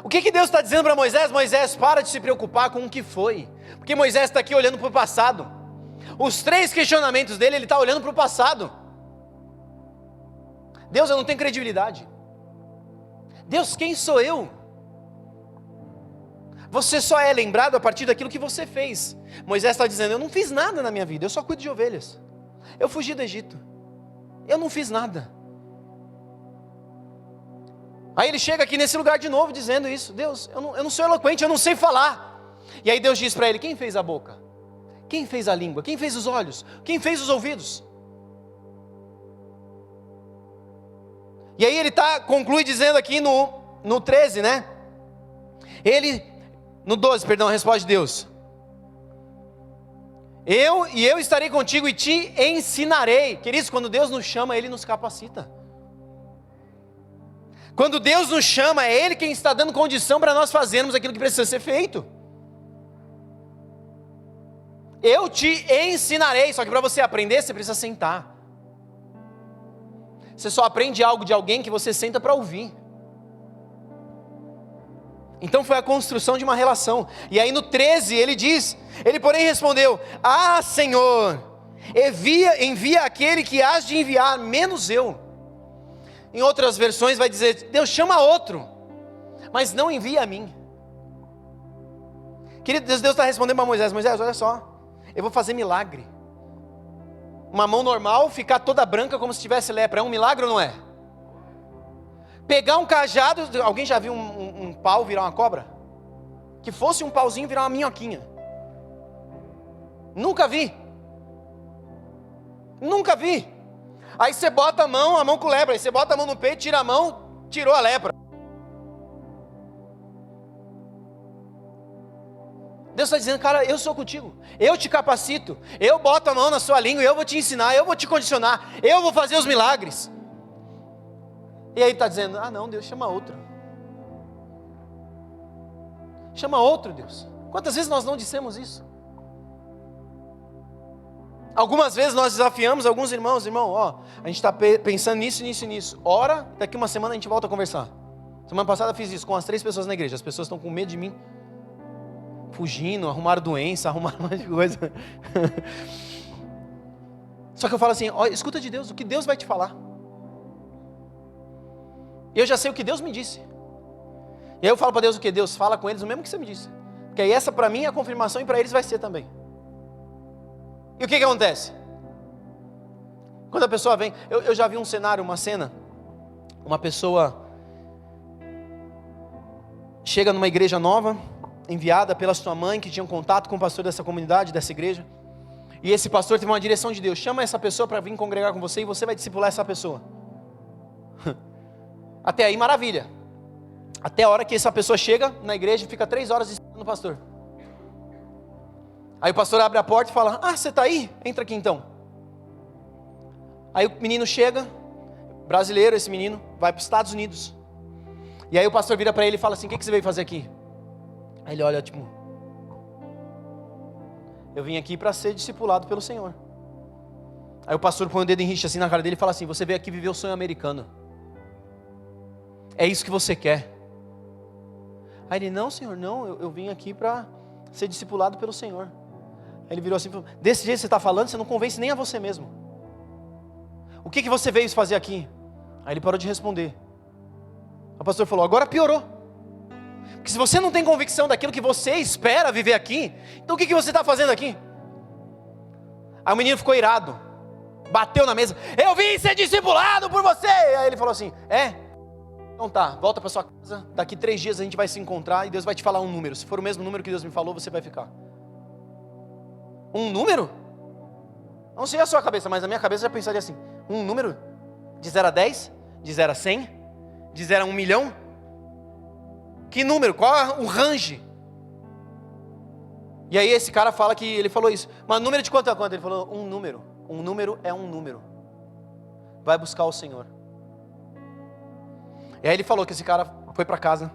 O que Deus está dizendo para Moisés? Moisés, para de se preocupar com o que foi. Porque Moisés está aqui olhando para o passado. Os 3 questionamentos dele, ele está olhando para o passado. Deus, eu não tenho credibilidade. Deus, quem sou eu? Você só é lembrado a partir daquilo que você fez. Moisés está dizendo: eu não fiz nada na minha vida, eu só cuido de ovelhas. Eu fugi do Egito, eu não fiz nada. Aí ele chega aqui nesse lugar de novo dizendo isso: Deus, eu não sou eloquente, eu não sei falar. E aí Deus diz para ele: quem fez a boca? Quem fez a língua? Quem fez os olhos? Quem fez os ouvidos? E aí ele conclui dizendo aqui no 13, né? No 12, perdão, a resposta de Deus: eu estarei contigo e te ensinarei. Queridos, quando Deus nos chama, Ele nos capacita. Quando Deus nos chama, é Ele quem está dando condição para nós fazermos aquilo que precisa ser feito. Eu te ensinarei. Só que para você aprender, você precisa sentar. Você só aprende algo de alguém que você senta para ouvir. Então foi a construção de uma relação. E aí no 13 ele diz: ele porém respondeu: ah, Senhor, envia aquele que hás de enviar, menos eu. Em outras versões vai dizer: Deus, chama outro, mas não envia a mim. Querido, Deus está respondendo para Moisés: Moisés, olha só, eu vou fazer milagre. Uma mão normal ficar toda branca como se tivesse lepra, é um milagre ou não é? Pegar um cajado, alguém já viu um pau virar uma cobra? Que fosse um pauzinho virar uma minhoquinha. Nunca vi. Nunca vi. Aí você bota a mão com lepra, aí você bota a mão no peito, tira a mão, tirou a lepra. Deus está dizendo: cara, eu sou contigo, eu te capacito, eu boto a mão na sua língua, eu vou te ensinar, eu vou te condicionar, eu vou fazer os milagres. E aí está dizendo: ah não, Deus, chama outro. Chama outro, Deus. Quantas vezes nós não dissemos isso? Algumas vezes nós desafiamos alguns irmãos: irmão, a gente está pensando nisso. Ora, daqui uma semana a gente volta a conversar. Semana passada eu fiz isso com as 3 pessoas na igreja. As pessoas estão com medo de mim, fugindo, arrumaram doença, arrumaram um monte de coisa. Só que eu falo assim: escuta de Deus, o que Deus vai te falar. Eu já sei o que Deus me disse. E aí eu falo para Deus o que? Deus, fala com eles o mesmo que você me disse. Porque aí essa para mim é a confirmação e para eles vai ser também. E o que acontece? Quando a pessoa vem, eu já vi um cenário, uma cena. Uma pessoa chega numa igreja nova, enviada pela sua mãe, que tinha um contato com o pastor dessa comunidade, dessa igreja. E esse pastor teve uma direção de Deus: chama essa pessoa para vir congregar com você e você vai discipular essa pessoa. Até aí maravilha. Até a hora que essa pessoa chega na igreja e fica 3 horas ensinando o pastor. Aí o pastor abre a porta e fala: ah, você está aí? Entra aqui então. Aí o menino chega, brasileiro esse menino, vai para os Estados Unidos. E aí o pastor vira para ele e fala assim: o que você veio fazer aqui? Aí ele olha tipo: eu vim aqui para ser discipulado pelo Senhor. Aí o pastor põe o dedo em rixa assim na cara dele e fala assim: você veio aqui viver o sonho americano. É isso que você quer. Aí ele: não, senhor, não, eu vim aqui para ser discipulado pelo Senhor. Aí ele virou assim e falou: desse jeito que você está falando, você não convence nem a você mesmo. O que você veio fazer aqui? Aí ele parou de responder. O pastor falou: agora piorou. Porque se você não tem convicção daquilo que você espera viver aqui, então o que você está fazendo aqui? Aí o menino ficou irado, bateu na mesa: eu vim ser discipulado por você. Aí ele falou assim: então tá, volta para sua casa, daqui 3 dias a gente vai se encontrar e Deus vai te falar um número. Se for o mesmo número que Deus me falou, você vai ficar. Um número? Não sei a sua cabeça, mas a minha cabeça já pensaria assim: um número? De 0 a 10? De 0 a 100? De 0 a 1 milhão? Que número? Qual é o range? E aí esse cara fala que ele falou isso. Mas número de quanto a quanto? Ele falou: um número. Um número é um número. Vai buscar o Senhor. E aí ele falou que esse cara foi para casa,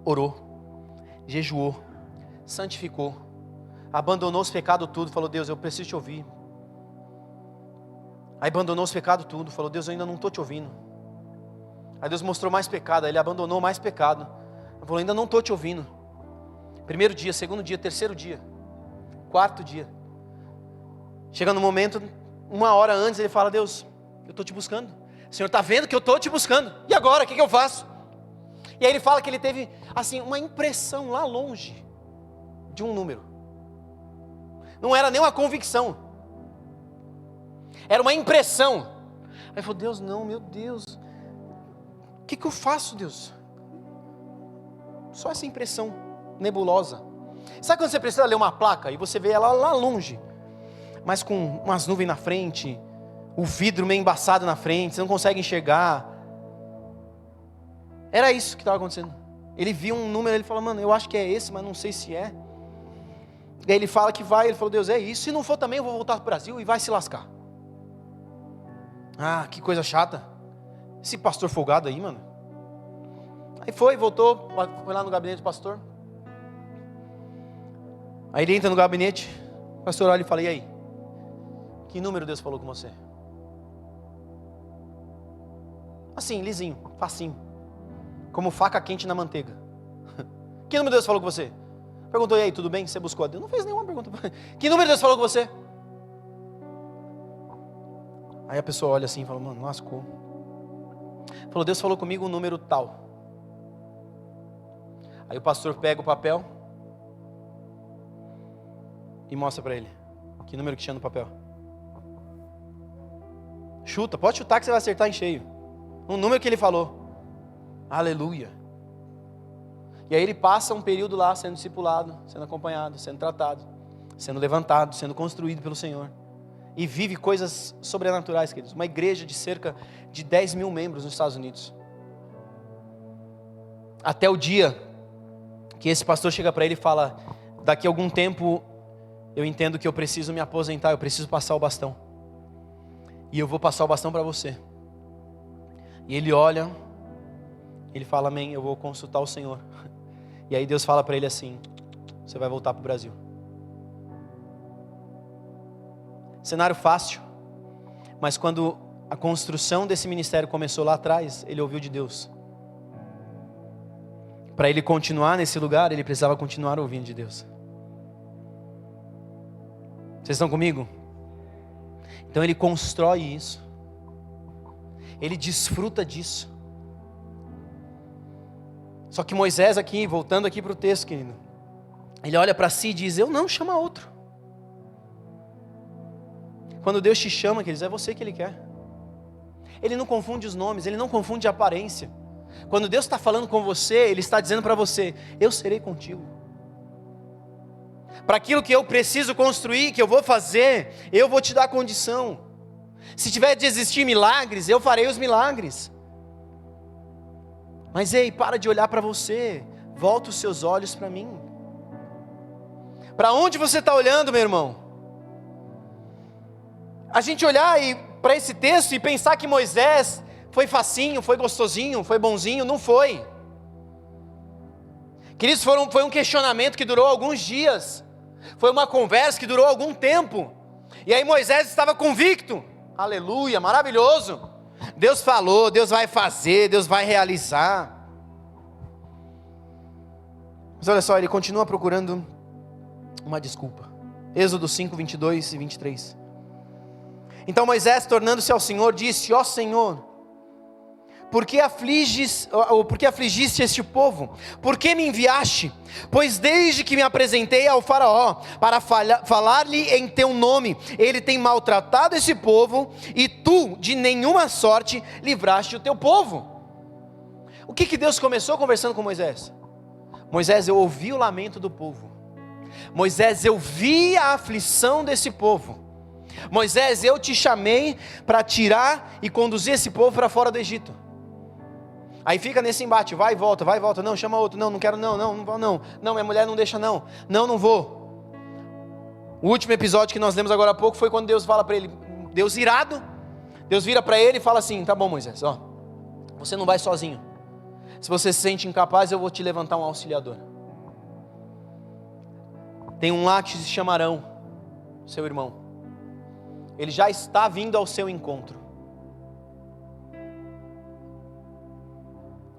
orou, jejuou, santificou, abandonou os pecados tudo, falou: Deus, eu preciso te ouvir. Aí abandonou os pecados tudo, falou: Deus, eu ainda não estou te ouvindo. Aí Deus mostrou mais pecado, aí ele abandonou mais pecado. Ele falou: ainda não estou te ouvindo. 1º dia, 2º dia, 3º dia, 4º dia. Chega no momento, 1 hora antes, ele fala: Deus, eu estou te buscando. O Senhor está vendo que eu estou te buscando. E agora, o que eu faço? E aí ele fala que ele teve assim uma impressão lá longe de um número. Não era nem uma convicção. Era uma impressão. Aí ele falou: Deus, não, meu Deus. O que eu faço, Deus? Só essa impressão nebulosa. Sabe quando você precisa ler uma placa e você vê ela lá longe, mas com umas nuvens na frente, o vidro meio embaçado na frente, você não consegue enxergar? Era isso que estava acontecendo. Ele viu um número, ele falou: mano, eu acho que é esse, mas não sei se é. E aí ele fala que vai, ele falou: Deus, é isso. Se não for também, eu vou voltar para o Brasil e vai se lascar. Ah, que coisa chata. Esse pastor folgado aí, mano. Aí voltou, foi lá no gabinete do pastor. Aí ele entra no gabinete, o pastor olha e fala: e aí? Que número Deus falou com você? Assim, lisinho, facinho, como faca quente na manteiga. Que número Deus falou com você? Perguntou: e aí, tudo bem? Você buscou a Deus? Não fez nenhuma pergunta. Que número Deus falou com você? Aí a pessoa olha assim e fala: mano, lascou. Falou: Deus falou comigo um número tal. Aí o pastor pega o papel e mostra para ele que número que tinha no papel. Chuta, pode chutar que você vai acertar em cheio. Um número que ele falou. Aleluia. E aí ele passa um período lá sendo discipulado, sendo acompanhado, sendo tratado, sendo levantado, sendo construído pelo Senhor. E vive coisas sobrenaturais, queridos. Uma igreja de cerca de 10 mil membros nos Estados Unidos. Até o dia que esse pastor chega para ele e fala: daqui a algum tempo eu entendo que eu preciso me aposentar, eu preciso passar o bastão. E eu vou passar o bastão para você. E ele olha, ele fala: amém, eu vou consultar o Senhor. E aí Deus fala para ele assim: você vai voltar para o Brasil. Cenário fácil, mas quando a construção desse ministério começou lá atrás, ele ouviu de Deus. Para ele continuar nesse lugar, ele precisava continuar ouvindo de Deus. Vocês estão comigo? Então ele constrói isso. Ele desfruta disso. Só que Moisés aqui, voltando aqui para o texto, querido, ele olha para si e diz: eu não, chama outro. Quando Deus te chama, queridos, é você que Ele quer. Ele não confunde os nomes, Ele não confunde a aparência. Quando Deus está falando com você, Ele está dizendo para você: eu serei contigo. Para aquilo que eu preciso construir, que eu vou fazer, eu vou te dar condição. Se tiver de existir milagres, eu farei os milagres. Mas ei, para de olhar para você, volta os seus olhos para mim. Para onde você está olhando, meu irmão? A gente olhar para esse texto e pensar que Moisés foi facinho, foi gostosinho, foi bonzinho, não foi. Queridos, foi um questionamento que durou alguns dias, foi uma conversa que durou algum tempo. E aí Moisés estava convicto, aleluia, maravilhoso. Deus falou, Deus vai fazer, Deus vai realizar. Mas olha só, ele continua procurando uma desculpa. Êxodo 5, 22 e 23. Então Moisés, tornando-se ao Senhor, disse: ó Senhor, por que afligiste este povo? Por que me enviaste? Pois desde que me apresentei ao faraó, para falar-lhe em teu nome, ele tem maltratado esse povo, e tu, de nenhuma sorte, livraste o teu povo. O que Deus começou conversando com Moisés? Moisés, eu ouvi o lamento do povo. Moisés, eu vi a aflição desse povo. Moisés, eu te chamei para tirar e conduzir esse povo para fora do Egito. Aí fica nesse embate, vai e volta, não, chama outro, não quero, não vou, não, minha mulher não deixa, não vou. O último episódio que nós lemos agora há pouco foi quando Deus fala para ele, Deus irado, Deus vira para ele e fala assim: tá bom, Moisés, ó, você não vai sozinho, se você se sente incapaz, eu vou te levantar um auxiliador. Tem um lá que se chama Arão, seu irmão, ele já está vindo ao seu encontro.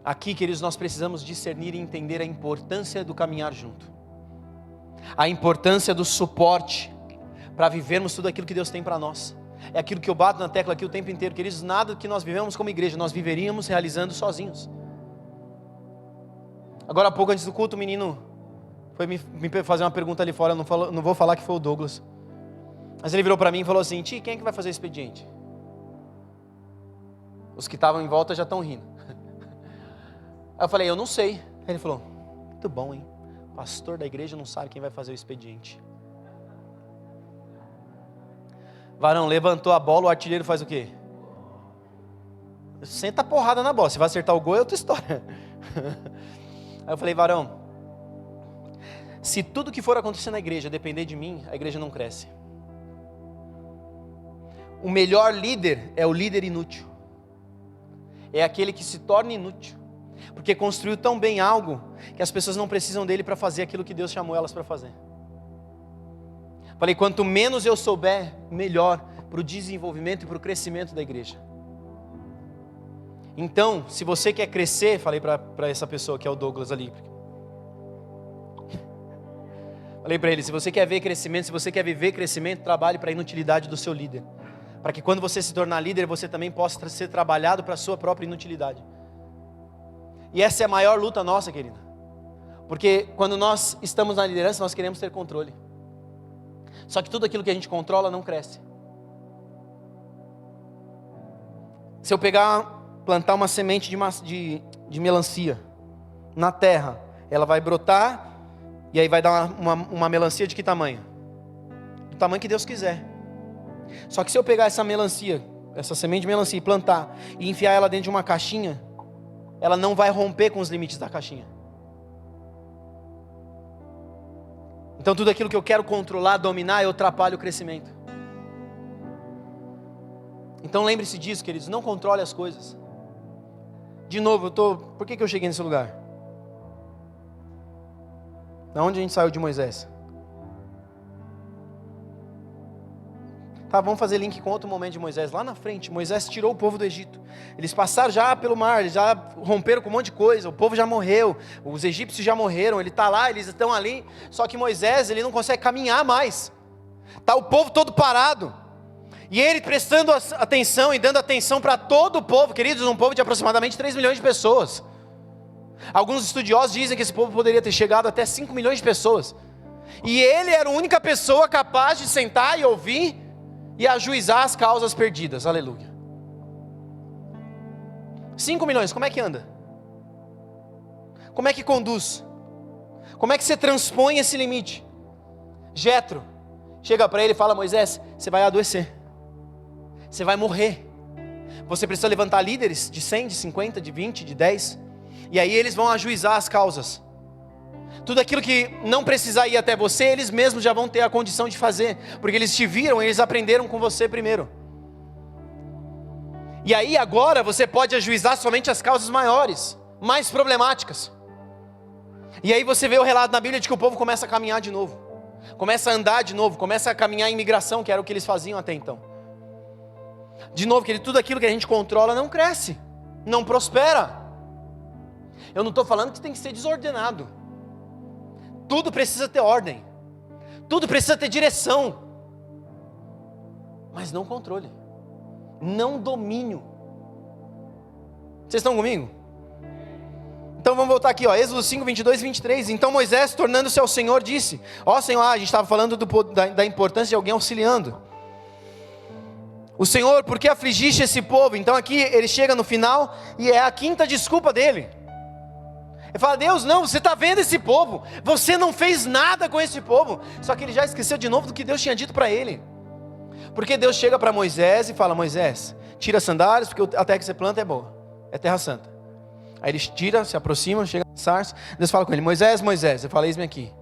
Aqui, queridos, nós precisamos discernir e entender a importância do caminhar junto, a importância do suporte, para vivermos tudo aquilo que Deus tem para nós. É aquilo que eu bato na tecla aqui o tempo inteiro, queridos, nada que nós vivemos como igreja, nós viveríamos realizando sozinhos. Agora há pouco, antes do culto, o menino foi me fazer uma pergunta ali fora, não vou falar que foi o Douglas, mas ele virou para mim e falou assim: Ti, quem é que vai fazer o expediente? Os que estavam em volta já estão rindo. Aí eu falei: eu não sei. Aí ele falou: muito bom, hein? Pastor da igreja não sabe quem vai fazer o expediente. Varão, levantou a bola, o artilheiro faz o quê? Senta a porrada na bola, se vai acertar o gol é outra história. Aí eu falei: varão, se tudo que for acontecer na igreja depender de mim, a igreja não cresce. O melhor líder é o líder inútil. É aquele que se torna inútil, porque construiu tão bem algo que as pessoas não precisam dele para fazer aquilo que Deus chamou elas para fazer. Falei: quanto menos eu souber, melhor para o desenvolvimento e para o crescimento da igreja. Então, se você quer crescer, falei para essa pessoa que é o Douglas ali, falei para ele: se você quer ver crescimento, se você quer viver crescimento, trabalhe para a inutilidade do seu líder, para que quando você se tornar líder, você também possa ser trabalhado para a sua própria inutilidade. E essa é a maior luta nossa, querida, porque quando nós estamos na liderança, nós queremos ter controle, só que tudo aquilo que a gente controla não cresce. Se eu plantar uma semente de melancia na terra, ela vai brotar, e aí vai dar uma melancia de que tamanho? Do tamanho que Deus quiser. Só que se eu pegar essa melancia, essa semente de melancia, e plantar, e enfiar ela dentro de uma caixinha, ela não vai romper com os limites da caixinha. Então tudo aquilo que eu quero controlar, dominar, eu atrapalho o crescimento. Então lembre-se disso, queridos, não controle as coisas. De novo, por que eu cheguei nesse lugar? Da onde a gente saiu de Moisés? Tá, vamos fazer link com outro momento de Moisés. Lá na frente, Moisés tirou o povo do Egito. Eles passaram já pelo mar, eles já romperam com um monte de coisa. O povo já morreu, os egípcios já morreram. Ele está lá, eles estão ali. Só que Moisés, ele não consegue caminhar mais. Está o povo todo parado. E ele prestando atenção e dando atenção para todo o povo. Queridos, um povo de aproximadamente 3 milhões de pessoas. Alguns estudiosos dizem que esse povo poderia ter chegado até 5 milhões de pessoas. E ele era a única pessoa capaz de sentar e ouvir e ajuizar as causas perdidas, aleluia. 5 milhões, como é que anda? Como é que conduz? Como é que você transpõe esse limite? Jetro chega para ele e fala: Moisés, você vai adoecer, você vai morrer, você precisa levantar líderes de 100, de 50, de 20, de 10, e aí eles vão ajuizar as causas. Tudo aquilo que não precisar ir até você, eles mesmos já vão ter a condição de fazer, porque eles te viram, eles aprenderam com você primeiro. E aí agora você pode ajuizar somente as causas maiores, mais problemáticas. E aí você vê o relato na Bíblia de que o povo começa a caminhar de novo. Começa a andar de novo, começa a caminhar em migração, que era o que eles faziam até então. De novo, querido, tudo aquilo que a gente controla não cresce, não prospera. Eu não estou falando que tem que ser desordenado. Tudo precisa ter ordem. Tudo precisa ter direção. Mas não controle. Não domínio. Vocês estão comigo? Então vamos voltar aqui, Êxodo 5, 22 e 23. Então Moisés, tornando-se ao Senhor, disse: Senhor, a gente estava falando da importância de alguém auxiliando. O Senhor, por que afligiste esse povo? Então aqui ele chega no final e é a quinta desculpa dele. Ele fala: Deus, não, você está vendo esse povo, você não fez nada com esse povo. Só que ele já esqueceu de novo do que Deus tinha dito para ele. Porque Deus chega para Moisés e fala: Moisés, tira as sandálias, porque a terra que você planta é boa, é terra santa. Aí ele tira, se aproxima, chega na sarça. Deus fala com ele: Moisés, Moisés. Eu falo: eis-me aqui.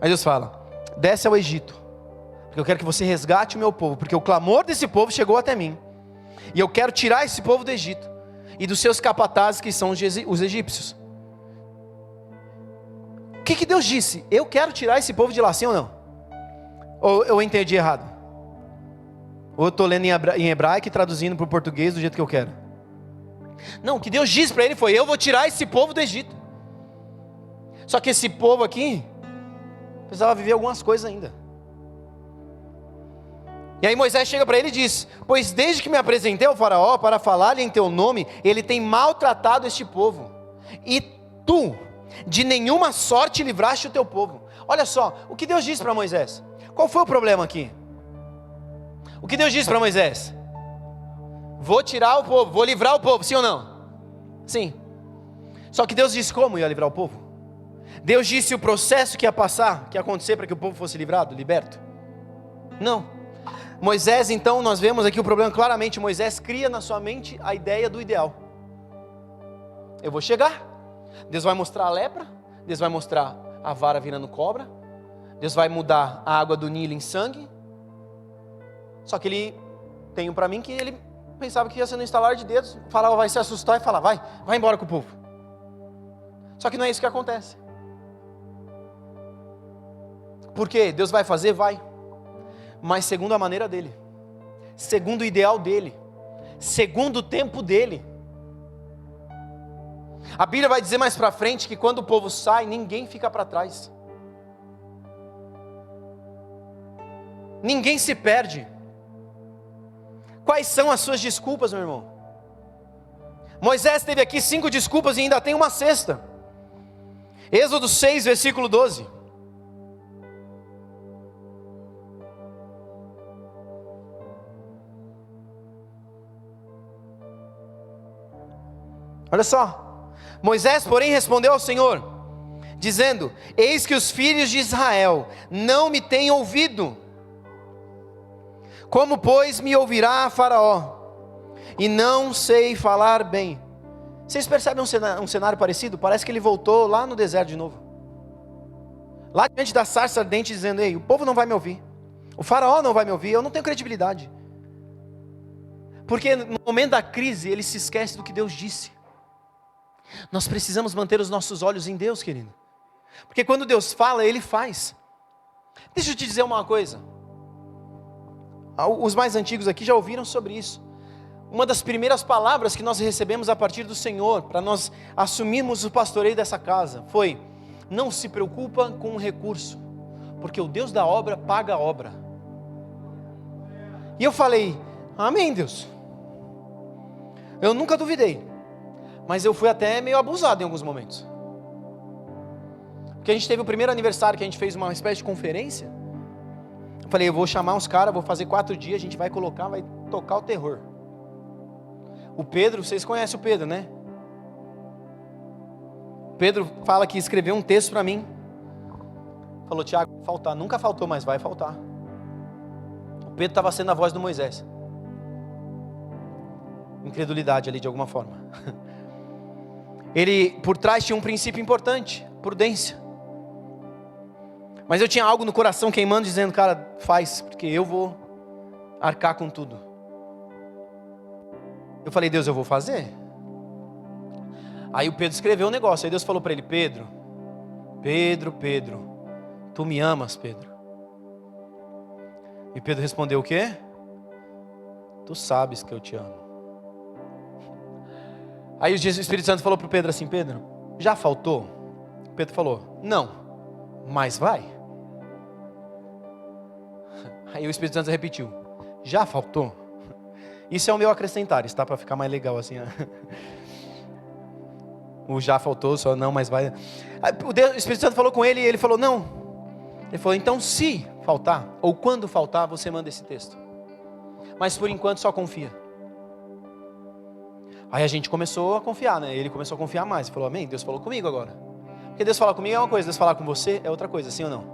Aí Deus fala: desce ao Egito, porque eu quero que você resgate o meu povo, porque o clamor desse povo chegou até mim, e eu quero tirar esse povo do Egito e dos seus capatazes, que são os egípcios. O que Deus disse? Eu quero tirar esse povo de lá, sim ou não? Ou eu entendi errado? Ou eu estou lendo em hebraico e traduzindo para o português do jeito que eu quero? Não, o que Deus disse para ele foi: eu vou tirar esse povo do Egito. Só que esse povo aqui precisava viver algumas coisas ainda. E aí Moisés chega para ele e diz: pois desde que me apresentei ao faraó para falar-lhe em teu nome, ele tem maltratado este povo, e tu de nenhuma sorte livraste o teu povo. Olha só, o que Deus disse para Moisés? Qual foi o problema aqui? O que Deus disse para Moisés? Vou tirar o povo, vou livrar o povo, sim ou não? Sim. Só que Deus disse como ia livrar o povo? Deus disse o processo que ia passar, que ia acontecer para que o povo fosse livrado, liberto? Não. Moisés, então, nós vemos aqui o problema claramente. Moisés cria na sua mente a ideia do ideal. Eu vou chegar, Deus vai mostrar a lepra, Deus vai mostrar a vara virando cobra, Deus vai mudar a água do Nilo em sangue. Só que ele tem para mim que ele pensava que ia ser no estalar de dedos, falava, vai se assustar e falar: vai embora com o povo. Só que não é isso que acontece. Por quê? Deus vai fazer? Vai. Mas segundo a maneira dele, segundo o ideal dele, segundo o tempo dele. A Bíblia vai dizer mais para frente que quando o povo sai, ninguém fica para trás. Ninguém se perde. Quais são as suas desculpas, meu irmão? Moisés teve aqui 5 desculpas e ainda tem uma sexta. Êxodo 6, versículo 12. Olha só. Moisés, porém, respondeu ao Senhor, dizendo: eis que os filhos de Israel não me têm ouvido. Como, pois, me ouvirá Faraó? E não sei falar bem. Vocês percebem um cenário parecido? Parece que ele voltou lá no deserto de novo. Lá diante da sarça ardente, dizendo: ei, o povo não vai me ouvir. O Faraó não vai me ouvir, eu não tenho credibilidade. Porque no momento da crise, ele se esquece do que Deus disse. Nós precisamos manter os nossos olhos em Deus, querido. Porque quando Deus fala, Ele faz. Deixa eu te dizer uma coisa. Os mais antigos aqui já ouviram sobre isso. Uma das primeiras palavras que nós recebemos a partir do Senhor, para nós assumirmos o pastoreio dessa casa, foi: não se preocupa com o recurso, porque o Deus da obra paga a obra. E eu falei: amém, Deus. Eu nunca duvidei, mas eu fui até meio abusado em alguns momentos. Porque a gente teve o primeiro aniversário que a gente fez uma espécie de conferência. Eu falei: eu vou chamar uns caras, vou fazer 4 dias, a gente vai colocar, vai tocar o terror. O Pedro, vocês conhecem o Pedro, né? Pedro fala que escreveu um texto para mim. Falou: Tiago, vai faltar. Nunca faltou, mas vai faltar. O Pedro estava sendo a voz do Moisés. Incredulidade ali de alguma forma. Ele por trás tinha um princípio importante: prudência. Mas eu tinha algo no coração queimando, dizendo: cara, faz, porque eu vou arcar com tudo. Eu falei: Deus, eu vou fazer. Aí o Pedro escreveu um negócio. Aí Deus falou para ele: Pedro, tu me amas, Pedro? E Pedro respondeu o quê? Tu sabes que eu te amo. Aí o Espírito Santo falou para o Pedro assim: Pedro, já faltou? Pedro falou: não, mas vai. Aí o Espírito Santo repetiu: já faltou? Isso é o meu acrescentar, está para ficar mais legal assim. O já faltou, só não, mas vai. O Espírito Santo falou com ele e ele falou: não. Ele falou: então se faltar, ou quando faltar, você manda esse texto. Mas por enquanto só confia. Aí a gente começou a confiar, né? Ele começou a confiar mais. Ele falou: amém, Deus falou comigo agora. Porque Deus falar comigo é uma coisa, Deus falar com você é outra coisa, sim ou não?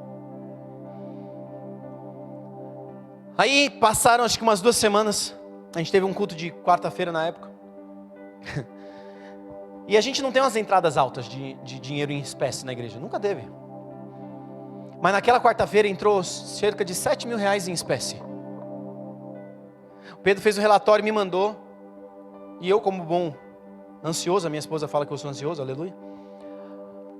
Aí passaram acho que umas 2 semanas. A gente teve um culto de quarta-feira na época. E a gente não tem umas entradas altas de dinheiro em espécie na igreja. Nunca teve. Mas naquela quarta-feira entrou cerca de 7 mil reais em espécie. O Pedro fez o relatório e me mandou. E eu, como bom ansioso, a minha esposa fala que eu sou ansioso, aleluia.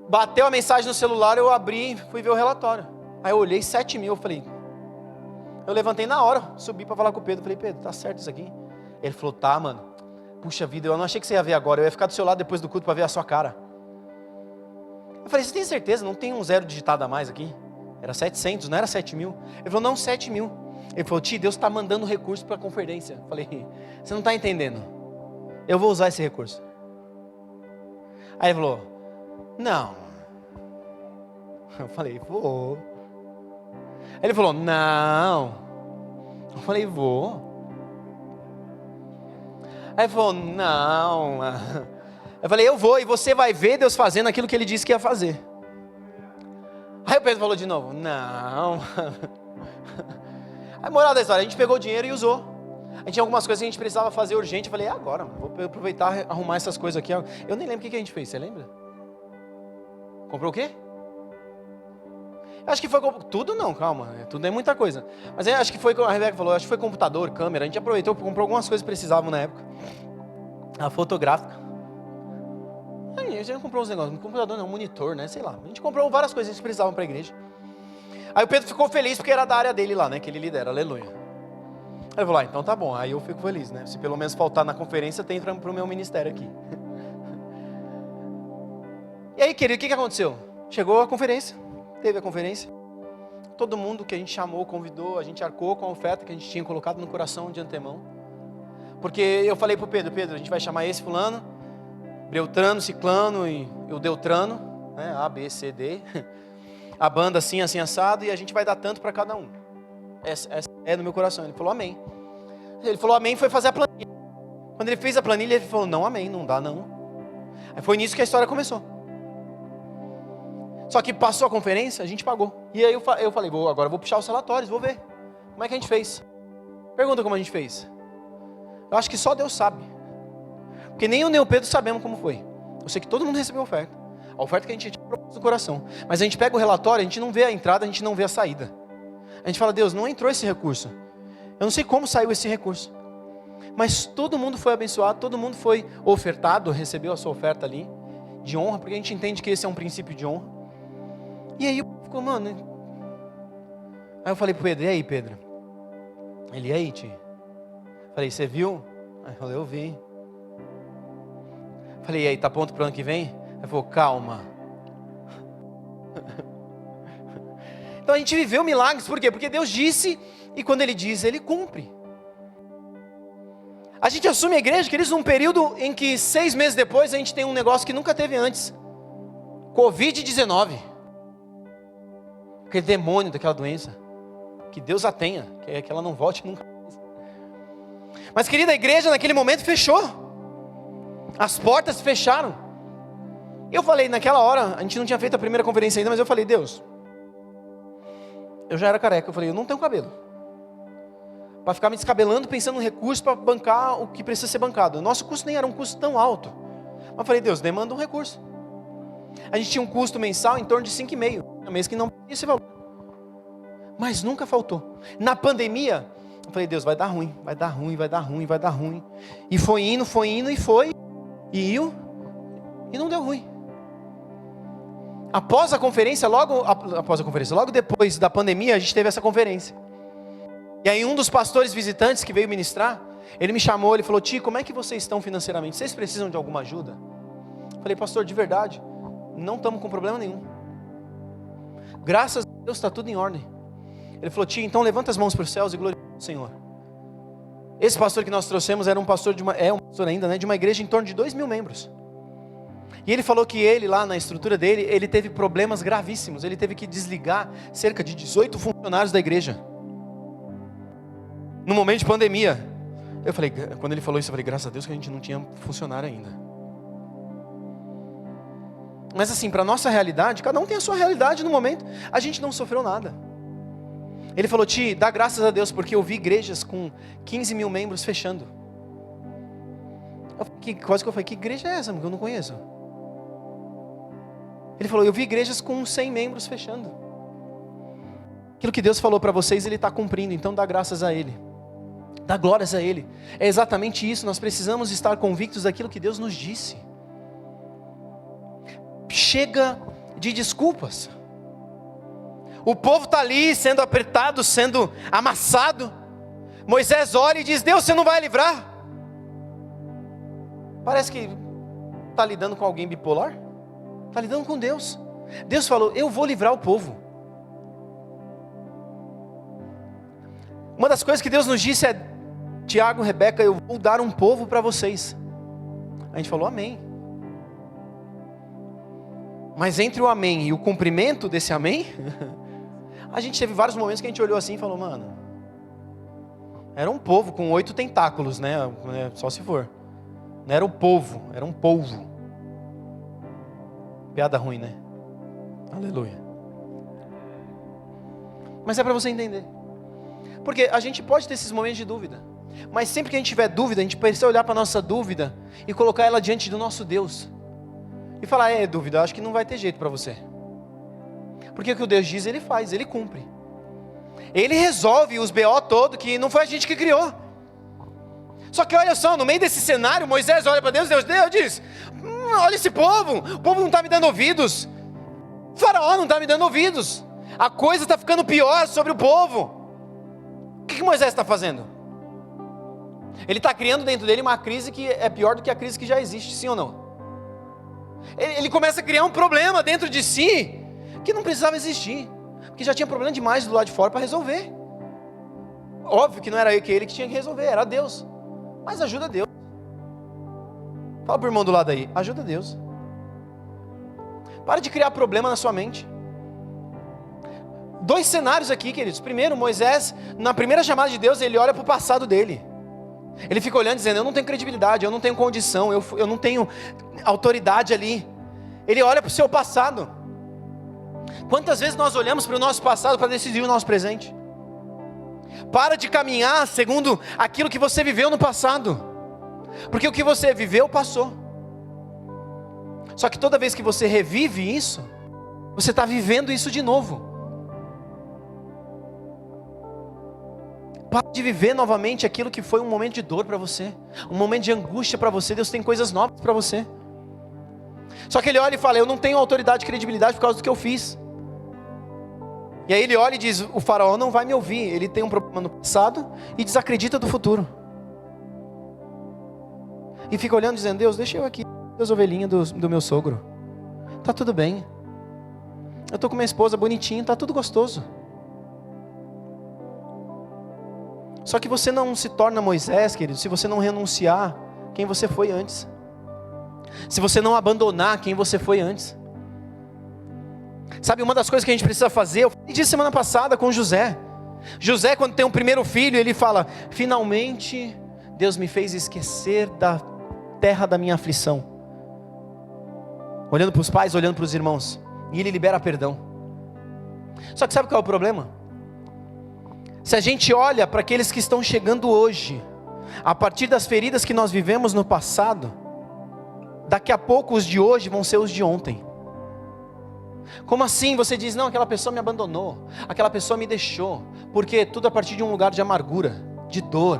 Bateu a mensagem no celular, eu abri, fui ver o relatório. Aí eu olhei 7 mil, eu falei... Eu levantei na hora, subi para falar com o Pedro. Falei: Pedro, tá certo isso aqui? Ele falou: tá, mano. Puxa vida, eu não achei que você ia ver agora. Eu ia ficar do seu lado depois do culto para ver a sua cara. Eu falei: você tem certeza? Não tem um zero digitado a mais aqui? Era 700, não era 7 mil. Ele falou: não, 7 mil. Ele falou: tio, Deus está mandando recurso para a conferência. Eu falei: você não está entendendo. Eu vou usar esse recurso. Aí ele falou: não. Eu falei: vou. Ele falou: não. Eu falei: vou. Aí ele falou: não. Eu falei: eu vou, e você vai ver Deus fazendo aquilo que Ele disse que ia fazer. Aí o Pedro falou de novo: não. Aí moral da história, a gente pegou o dinheiro e usou. A gente tinha algumas coisas que a gente precisava fazer urgente. Eu falei: agora, mano, vou aproveitar e arrumar essas coisas aqui. Eu nem lembro o que a gente fez, você lembra? Comprou o quê? Acho que foi tudo não, calma, tudo é muita coisa. Mas acho que foi, a Rebeca falou, acho que foi computador, câmera. A gente aproveitou, comprou algumas coisas que precisavam na época. A fotográfica. A gente comprou uns negócios, computador não, monitor, né, sei lá. A gente comprou várias coisas que precisavam para a igreja. Aí o Pedro ficou feliz porque era da área dele lá, né, que ele lidera, aleluia. Aí ele falou: então tá bom, aí eu fico feliz, né. Se pelo menos faltar na conferência, tem para o meu ministério aqui. E aí, querido, o que aconteceu? Chegou a conferência. Teve a conferência, todo mundo que a gente chamou, convidou, a gente arcou com a oferta que a gente tinha colocado no coração de antemão. Porque eu falei para o Pedro: Pedro, a gente vai chamar esse fulano, Beltrano, Ciclano e o Deltrano, né, A, B, C, D, a banda assim, assim, assado, e a gente vai dar tanto para cada um. Essa é no meu coração. Ele falou: amém. Ele falou amém, foi fazer a planilha. Quando ele fez a planilha, ele falou: não, amém, não dá não. Aí foi nisso que a história começou. Só que passou a conferência, a gente pagou. E aí eu falei: agora eu vou puxar os relatórios, vou ver como é que a gente fez. Pergunta como a gente fez. Eu acho que só Deus sabe. Porque nem eu nem o Pedro sabemos como foi. Eu sei que todo mundo recebeu a oferta. A oferta que a gente tinha proposto no coração. Mas a gente pega o relatório, a gente não vê a entrada, a gente não vê a saída. A gente fala: Deus, não entrou esse recurso. Eu não sei como saiu esse recurso. Mas todo mundo foi abençoado, todo mundo foi ofertado, recebeu a sua oferta ali, de honra, porque a gente entende que esse é um princípio de honra. E aí ficou, mano. Aí eu falei pro Pedro: e aí, Pedro? Ele: e aí, tio? Falei: você viu? Aí eu falei: eu vi. Falei: e aí, tá pronto pro ano que vem? Ele falou: calma. Então a gente viveu milagres, por quê? Porque Deus disse, e quando Ele diz, Ele cumpre. A gente assume a igreja, queridos, num período em que 6 meses depois a gente tem um negócio que nunca teve antes: Covid-19. Aquele demônio daquela doença, que Deus a tenha, que ela não volte nunca mais. Mas querida, a igreja naquele momento fechou, as portas fecharam. Eu falei naquela hora, a gente não tinha feito a primeira conferência ainda, mas eu falei: Deus, eu já era careca, eu falei: eu não tenho cabelo para ficar me descabelando pensando no recurso para bancar o que precisa ser bancado. O nosso custo nem era um custo tão alto, mas eu falei: Deus, demanda um recurso. A gente tinha um custo mensal em torno de 5,5, no mês que não tinha esse valor, mas nunca faltou. Na pandemia, eu falei: Deus, vai dar ruim, vai dar ruim, vai dar ruim, vai dar ruim. E foi indo, e foi, e não deu ruim. Após a conferência, logo depois da pandemia, a gente teve essa conferência. E aí um dos pastores visitantes que veio ministrar, ele me chamou, ele falou: Ti, como é que vocês estão financeiramente? Vocês precisam de alguma ajuda? Eu falei: pastor, de verdade, não estamos com problema nenhum. Graças a Deus está tudo em ordem. Ele falou: Ti, então levanta as mãos para os céus e glorifica o Senhor. Esse pastor que nós trouxemos era um pastor um pastor ainda, né, de uma igreja em torno de 2.000 membros. E ele falou que ele, lá na estrutura dele, ele teve problemas gravíssimos. Ele teve que desligar cerca de 18 funcionários da igreja, no momento de pandemia. Eu falei, quando ele falou isso, eu falei: graças a Deus que a gente não tinha funcionário ainda. Mas assim, para a nossa realidade, cada um tem a sua realidade no momento. A gente não sofreu nada. Ele falou: Ti, dá graças a Deus, porque eu vi igrejas com 15.000 membros fechando. Quase que eu falei: que igreja é essa, que eu não conheço? Ele falou: eu vi igrejas com 100 membros fechando. Aquilo que Deus falou para vocês, Ele está cumprindo, então dá graças a Ele. Dá glórias a Ele. É exatamente isso, nós precisamos estar convictos daquilo que Deus nos disse. Chega de desculpas. O povo está ali sendo apertado, sendo amassado. Moisés olha e diz: Deus, você não vai livrar. Parece que está lidando com alguém bipolar. Está lidando com Deus. Deus falou: eu vou livrar o povo. Uma das coisas que Deus nos disse é: Tiago, Rebeca, eu vou dar um povo para vocês. A gente falou amém. Mas entre o amém e o cumprimento desse amém, a gente teve vários momentos que a gente olhou assim e falou: mano, era um povo com 8 tentáculos, né? Só se for. Não era um povo, era um polvo. Piada ruim, né? Aleluia. Mas é para você entender. Porque a gente pode ter esses momentos de dúvida. Mas sempre que a gente tiver dúvida, a gente precisa olhar para a nossa dúvida e colocar ela diante do nosso Deus. E falar: dúvida, acho que não vai ter jeito para você. Porque o que o Deus diz, Ele faz, Ele cumpre. Ele resolve os BO todo, que não foi a gente que criou. Só que olha só, no meio desse cenário, Moisés olha para Deus, Deus diz: olha esse povo, o povo não está me dando ouvidos. O faraó não está me dando ouvidos. A coisa está ficando pior sobre o povo. O que Moisés está fazendo? Ele está criando dentro dele uma crise que é pior do que a crise que já existe, sim ou não? Ele começa a criar um problema dentro de si, que não precisava existir, porque já tinha problema demais do lado de fora para resolver. Óbvio que não era ele que tinha que resolver, era Deus. Mas ajuda Deus. Fala para o irmão do lado aí: ajuda Deus. Para de criar problema na sua mente. 2 cenários aqui, queridos. Primeiro, Moisés, na primeira chamada de Deus, ele olha para o passado dele. Ele fica olhando dizendo: eu não tenho credibilidade, eu não tenho condição, eu não tenho autoridade ali. Ele olha para o seu passado. Quantas vezes nós olhamos para o nosso passado para decidir o nosso presente? Para de caminhar segundo aquilo que você viveu no passado, porque o que você viveu passou. Só que toda vez que você revive isso, você está vivendo isso de novo. Para de viver novamente aquilo que foi um momento de dor para você, um momento de angústia para você. Deus tem coisas novas para você. Só que ele olha e fala: eu não tenho autoridade e credibilidade por causa do que eu fiz. E aí ele olha e diz: o faraó não vai me ouvir, ele tem um problema no passado e desacredita do futuro. E fica olhando dizendo: Deus, deixa eu aqui, as ovelhinhas do meu sogro. Tá tudo bem. Eu estou com minha esposa bonitinha, tá tudo gostoso. Só que você não se torna Moisés, querido, se você não renunciar quem você foi antes. Se você não abandonar quem você foi antes. Sabe, uma das coisas que a gente precisa fazer, eu falei disso semana passada com José. José, quando tem um primeiro filho, ele fala: finalmente Deus me fez esquecer da terra da minha aflição. Olhando para os pais, olhando para os irmãos. E ele libera perdão. Só que sabe qual é o problema? Se a gente olha para aqueles que estão chegando hoje, a partir das feridas que nós vivemos no passado, daqui a pouco os de hoje vão ser os de ontem. Como assim? Você diz: não, aquela pessoa me abandonou, aquela pessoa me deixou. Porque tudo a partir de um lugar de amargura, de dor.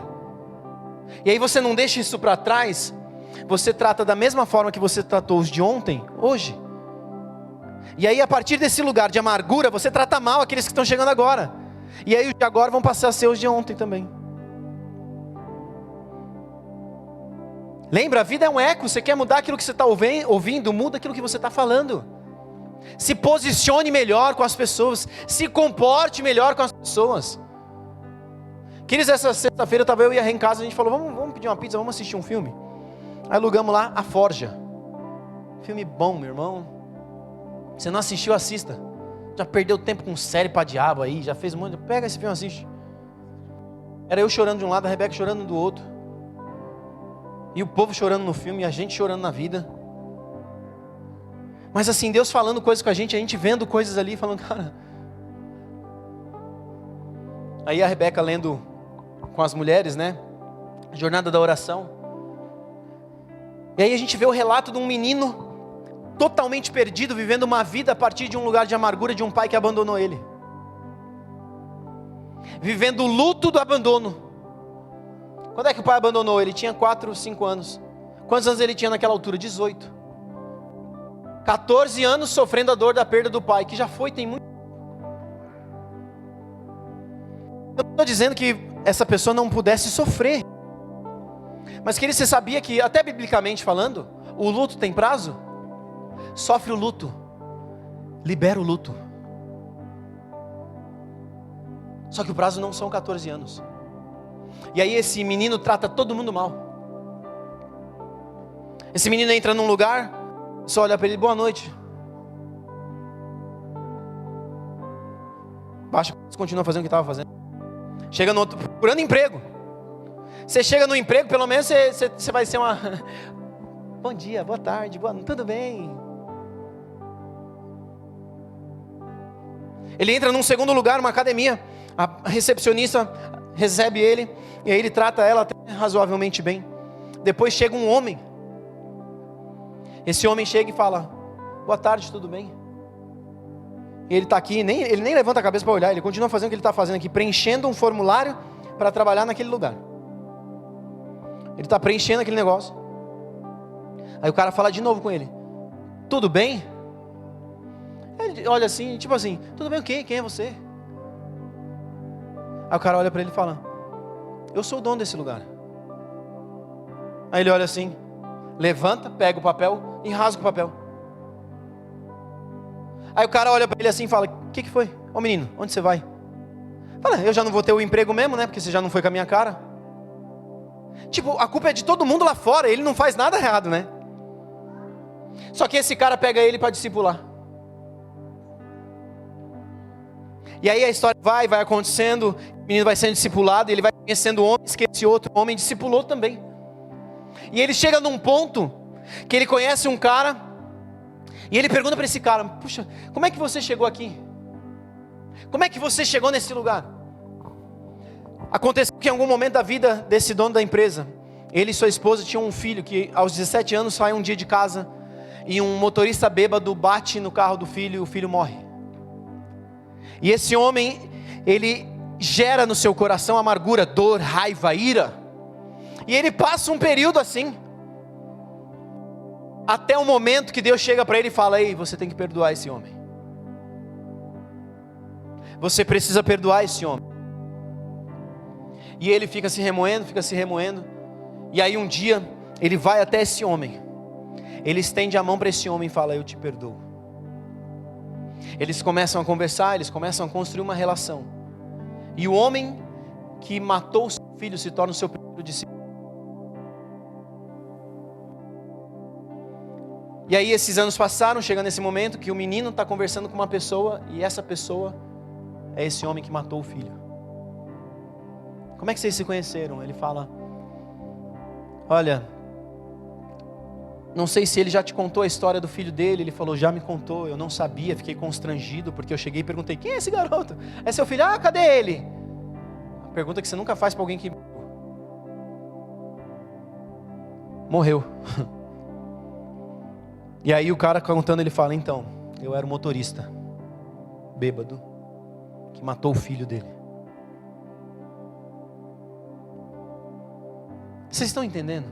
E aí você não deixa isso para trás, você trata da mesma forma que você tratou os de ontem, hoje. E aí, a partir desse lugar de amargura, você trata mal aqueles que estão chegando agora. E aí, os de agora vão passar a ser os de ontem também. Lembra, a vida é um eco. Você quer mudar aquilo que você está ouvindo, muda aquilo que você está falando. Se posicione melhor com as pessoas. Se comporte melhor com as pessoas. Queridos, essa sexta-feira eu ia em casa, a gente falou, vamos pedir uma pizza, vamos assistir um filme. Aí alugamos lá A Forja. Filme bom, meu irmão. Você não assistiu, assista. Já perdeu tempo com série pra diabo aí, já fez um monte de... Pega esse filme e assiste. Era eu chorando de um lado, a Rebeca chorando do outro. E o povo chorando no filme, e a gente chorando na vida. Mas assim, Deus falando coisas com a gente vendo coisas ali, falando, cara... Aí a Rebeca lendo com as mulheres, né? Jornada da Oração. E aí a gente vê o relato de um menino totalmente perdido, vivendo uma vida a partir de um lugar de amargura de um pai que abandonou ele. Vivendo o luto do abandono. Quando é que o pai abandonou? Ele tinha 4, 5 anos. Quantos anos ele tinha naquela altura? 18. 14 anos sofrendo a dor da perda do pai, que já foi, tem muito. Eu não estou dizendo que essa pessoa não pudesse sofrer. Mas querido, você sabia que, até biblicamente falando, o luto tem prazo? Sofre o luto, libera o luto. Só que o prazo não são 14 anos. E aí esse menino trata todo mundo mal. Esse menino entra num lugar, só olha para ele, boa noite. Baixa, continua fazendo o que estava fazendo. Chega no outro, procurando emprego. Você chega no emprego, pelo menos você vai ser uma... Bom dia, boa tarde, boa noite, tudo bem? Ele entra num segundo lugar, uma academia. A recepcionista recebe ele, e aí ele trata ela até razoavelmente bem. Depois chega um homem. Esse homem chega e fala, boa tarde, tudo bem? E ele está aqui, ele nem levanta a cabeça para olhar, ele continua fazendo o que ele está fazendo aqui, preenchendo um formulário para trabalhar naquele lugar. Ele está preenchendo aquele negócio. Aí o cara fala de novo com ele, tudo bem? Ele olha assim, tipo assim, tudo bem o quê? Quem é você? Aí o cara olha para ele e fala, eu sou o dono desse lugar. Aí ele olha assim, levanta, pega o papel e rasga o papel. Aí o cara olha para ele assim e fala, o que foi? Ô menino, onde você vai? Fala, eu já não vou ter o emprego mesmo, né? Porque você já não foi com a minha cara. Tipo, a culpa é de todo mundo lá fora, ele não faz nada errado, né? Só que esse cara pega ele para discipular. E aí a história vai acontecendo, o menino vai sendo discipulado, ele vai conhecendo homens que esse outro homem discipulou também. E ele chega num ponto que ele conhece um cara, e ele pergunta para esse cara, puxa, como é que você chegou aqui? Como é que você chegou nesse lugar? Aconteceu que em algum momento da vida desse dono da empresa, ele e sua esposa tinham um filho que aos 17 anos sai um dia de casa, e um motorista bêbado bate no carro do filho e o filho morre. E esse homem, ele gera no seu coração amargura, dor, raiva, ira. E ele passa um período assim. Até o momento que Deus chega para ele e fala, ei, você tem que perdoar esse homem. Você precisa perdoar esse homem. E ele fica se remoendo. E aí um dia, ele vai até esse homem. Ele estende a mão para esse homem e fala, eu te perdoo. Eles começam a conversar, eles começam a construir uma relação. E o homem que matou o seu filho se torna o seu primeiro discípulo. E aí esses anos passaram, chega nesse momento que o menino está conversando com uma pessoa, e essa pessoa é esse homem que matou o filho. Como é que vocês se conheceram? Ele fala, olha, não sei se ele já te contou a história do filho dele. Ele falou, já me contou, eu não sabia, fiquei constrangido, porque eu cheguei e perguntei, quem é esse garoto? É seu filho? Ah, cadê ele? A pergunta que você nunca faz para alguém que morreu. E aí o cara contando, ele fala, então, eu era um motorista bêbado que matou o filho dele. Vocês estão entendendo?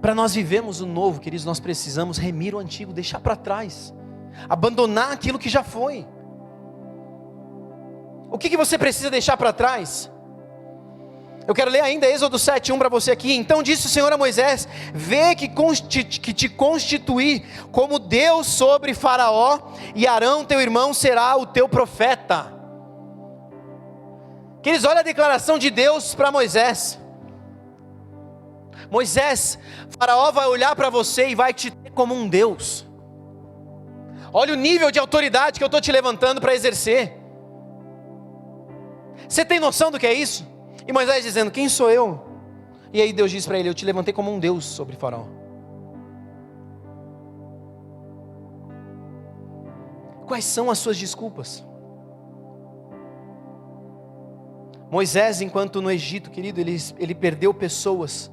Para nós vivermos o novo, queridos, nós precisamos remir o antigo, deixar para trás. abandonar aquilo que já foi. O que você precisa deixar para trás? Eu quero ler ainda Êxodo 7:1 para você aqui. Então disse o Senhor a Moisés: vê que te constituí como Deus sobre Faraó, e Arão teu irmão será o teu profeta. Queridos, olha a declaração de Deus para Moisés. Moisés, Faraó vai olhar para você e vai te ter como um Deus. Olha o nível de autoridade que eu estou te levantando para exercer. Você tem noção do que é isso? E Moisés dizendo: quem sou eu? E aí Deus diz para ele: eu te levantei como um Deus sobre Faraó. Quais são as suas desculpas? Moisés, enquanto no Egito, querido, ele perdeu pessoas,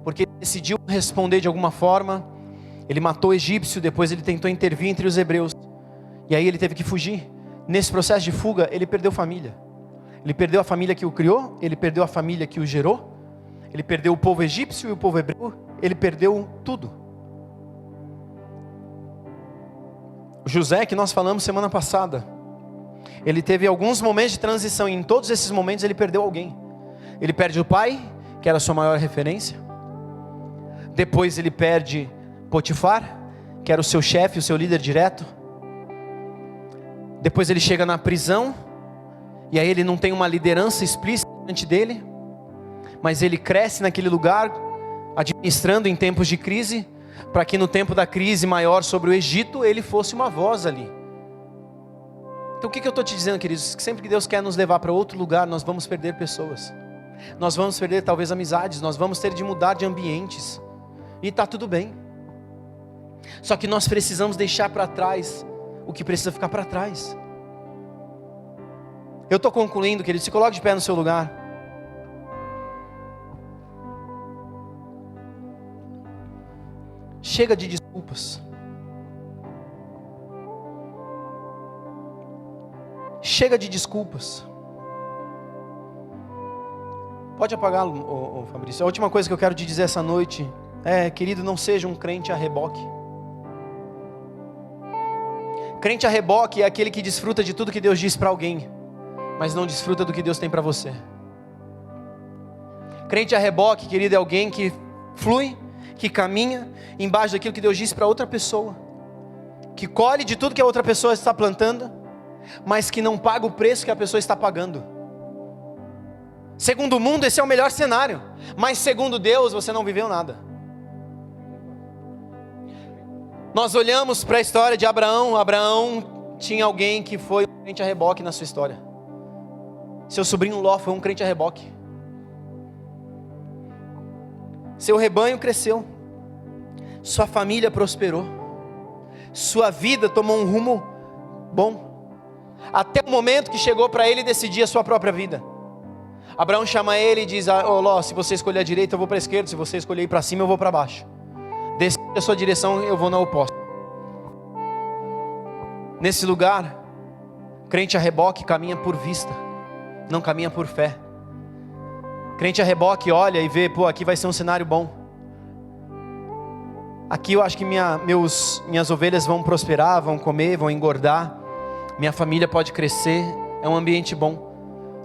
porque ele decidiu responder de alguma forma. Ele matou o egípcio, depois ele tentou intervir entre os hebreus, e aí ele teve que fugir. Nesse processo de fuga, ele perdeu família. Ele perdeu a família que o criou, ele perdeu a família que o gerou, ele perdeu o povo egípcio e o povo hebreu, ele perdeu tudo. O José, que nós falamos semana passada, ele teve alguns momentos de transição, e em todos esses momentos ele perdeu alguém. Ele perde o pai, que era a sua maior referência. Depois ele perde Potifar, que era o seu chefe, o seu líder direto. Depois ele chega na prisão, e aí ele não tem uma liderança explícita diante dele, mas ele cresce naquele lugar, administrando em tempos de crise, para que no tempo da crise maior sobre o Egito, ele fosse uma voz ali. Então o que eu estou te dizendo, queridos? Que sempre que Deus quer nos levar para outro lugar, nós vamos perder pessoas. Nós vamos perder talvez amizades, nós vamos ter de mudar de ambientes. E está tudo bem. Só que nós precisamos deixar para trás o que precisa ficar para trás. Eu estou concluindo, querido, se coloque de pé no seu lugar. Chega de desculpas. Chega de desculpas. Pode apagar, Fabrício. A última coisa que eu quero te dizer essa noite é, querido, não seja um crente a reboque. Crente a reboque é aquele que desfruta de tudo que Deus diz para alguém, mas não desfruta do que Deus tem para você. Crente a reboque, querido, é alguém que flui, que caminha embaixo daquilo que Deus disse para outra pessoa, que colhe de tudo que a outra pessoa está plantando, mas que não paga o preço que a pessoa está pagando. Segundo o mundo, esse é o melhor cenário, mas segundo Deus, você não viveu nada. Nós olhamos para a história de Abraão. Abraão tinha alguém que foi um crente a reboque na sua história. Seu sobrinho Ló foi um crente a reboque. Seu rebanho cresceu, sua família prosperou, sua vida tomou um rumo bom, até o momento que chegou para ele decidir a sua própria vida. Abraão chama ele e diz: ô Ló, se você escolher a direita eu vou para a esquerda, se você escolher ir para cima eu vou para baixo. Decide a sua direção, eu vou na oposta. Nesse lugar, crente a reboque caminha por vista, não caminha por fé. Crente a reboque olha e vê: pô, aqui vai ser um cenário bom, aqui eu acho que minhas ovelhas vão prosperar, vão comer, vão engordar, minha família pode crescer, é um ambiente bom.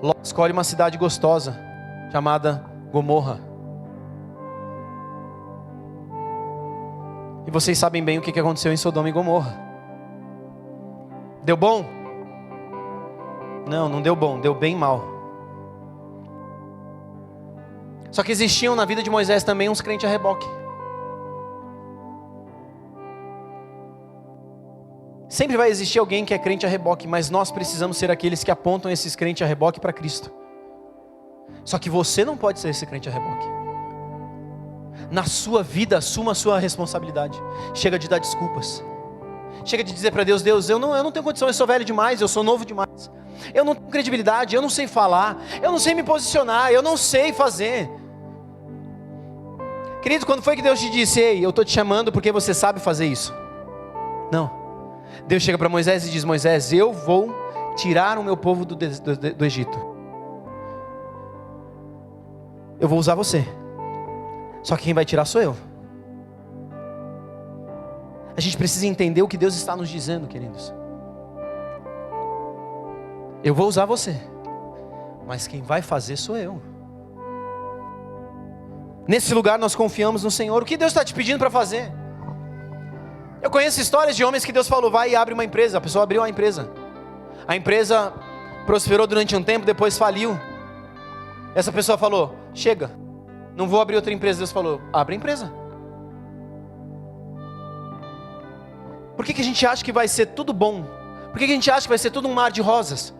Ló escolhe uma cidade gostosa, chamada Gomorra. E vocês sabem bem o que aconteceu em Sodoma e Gomorra. Deu bom? Não deu bom, deu bem mal. Só que existiam na vida de Moisés também uns crentes a reboque. Sempre vai existir alguém que é crente a reboque, mas nós precisamos ser aqueles que apontam esses crentes a reboque para Cristo. Só que você não pode ser esse crente a reboque. Na sua vida, assuma a sua responsabilidade. Chega de dar desculpas. Chega de dizer para Deus: Deus, eu não tenho condição, eu sou velho demais, eu sou novo demais, eu não tenho credibilidade, eu não sei falar, eu não sei me posicionar, eu não sei fazer. Querido, quando foi que Deus te disse: ei, eu estou te chamando porque você sabe fazer isso? Não. Deus chega para Moisés e diz: Moisés, eu vou tirar o meu povo do Egito. Eu vou usar você. Só que quem vai tirar sou eu. A gente precisa entender o que Deus está nos dizendo, queridos. Eu vou usar você, mas quem vai fazer sou eu. Nesse lugar nós confiamos no Senhor. O que Deus está te pedindo para fazer? Eu conheço histórias de homens que Deus falou, vai e abre uma empresa. A pessoa abriu uma empresa. A empresa prosperou durante um tempo, depois faliu. Essa pessoa falou, chega, não vou abrir outra empresa. Deus falou, abre a empresa. Por que a gente acha que vai ser tudo bom? Por que a gente acha que vai ser tudo um mar de rosas?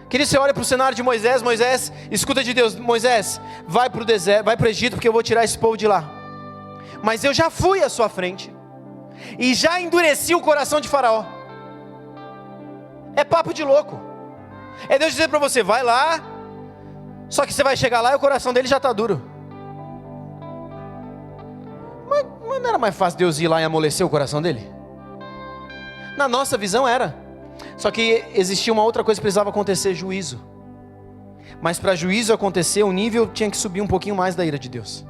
Querido, você olha para o cenário de Moisés. Moisés escuta de Deus, Moisés, vai para o deserto, vai para o Egito, porque eu vou tirar esse povo de lá. Mas eu já fui à sua frente e já endureci o coração de Faraó. É papo de louco. É Deus dizer para você, vai lá, só que você vai chegar lá e o coração dele já está duro. Mas não era mais fácil Deus ir lá e amolecer o coração dele? Na nossa visão era. Só que existia uma outra coisa que precisava acontecer, juízo. Mas para juízo acontecer, o nível tinha que subir um pouquinho mais da ira de Deus.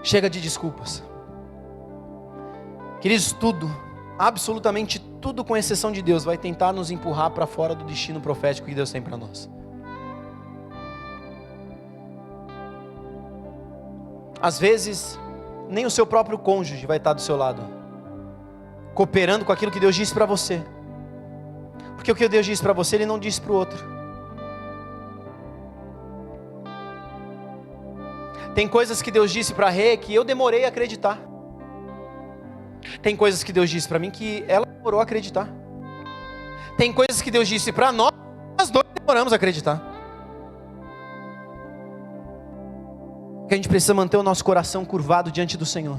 Chega de desculpas. Queridos, tudo, absolutamente tudo, com exceção de Deus, vai tentar nos empurrar para fora do destino profético que Deus tem para nós. Às vezes, nem o seu próprio cônjuge vai estar do seu lado, cooperando com aquilo que Deus disse para você. Porque o que Deus disse para você, Ele não disse para o outro. Tem coisas que Deus disse para Rê que eu demorei a acreditar. Tem coisas que Deus disse para mim que ela demorou a acreditar. Tem coisas que Deus disse para nós dois demoramos a acreditar. Que a gente precisa manter o nosso coração curvado diante do Senhor,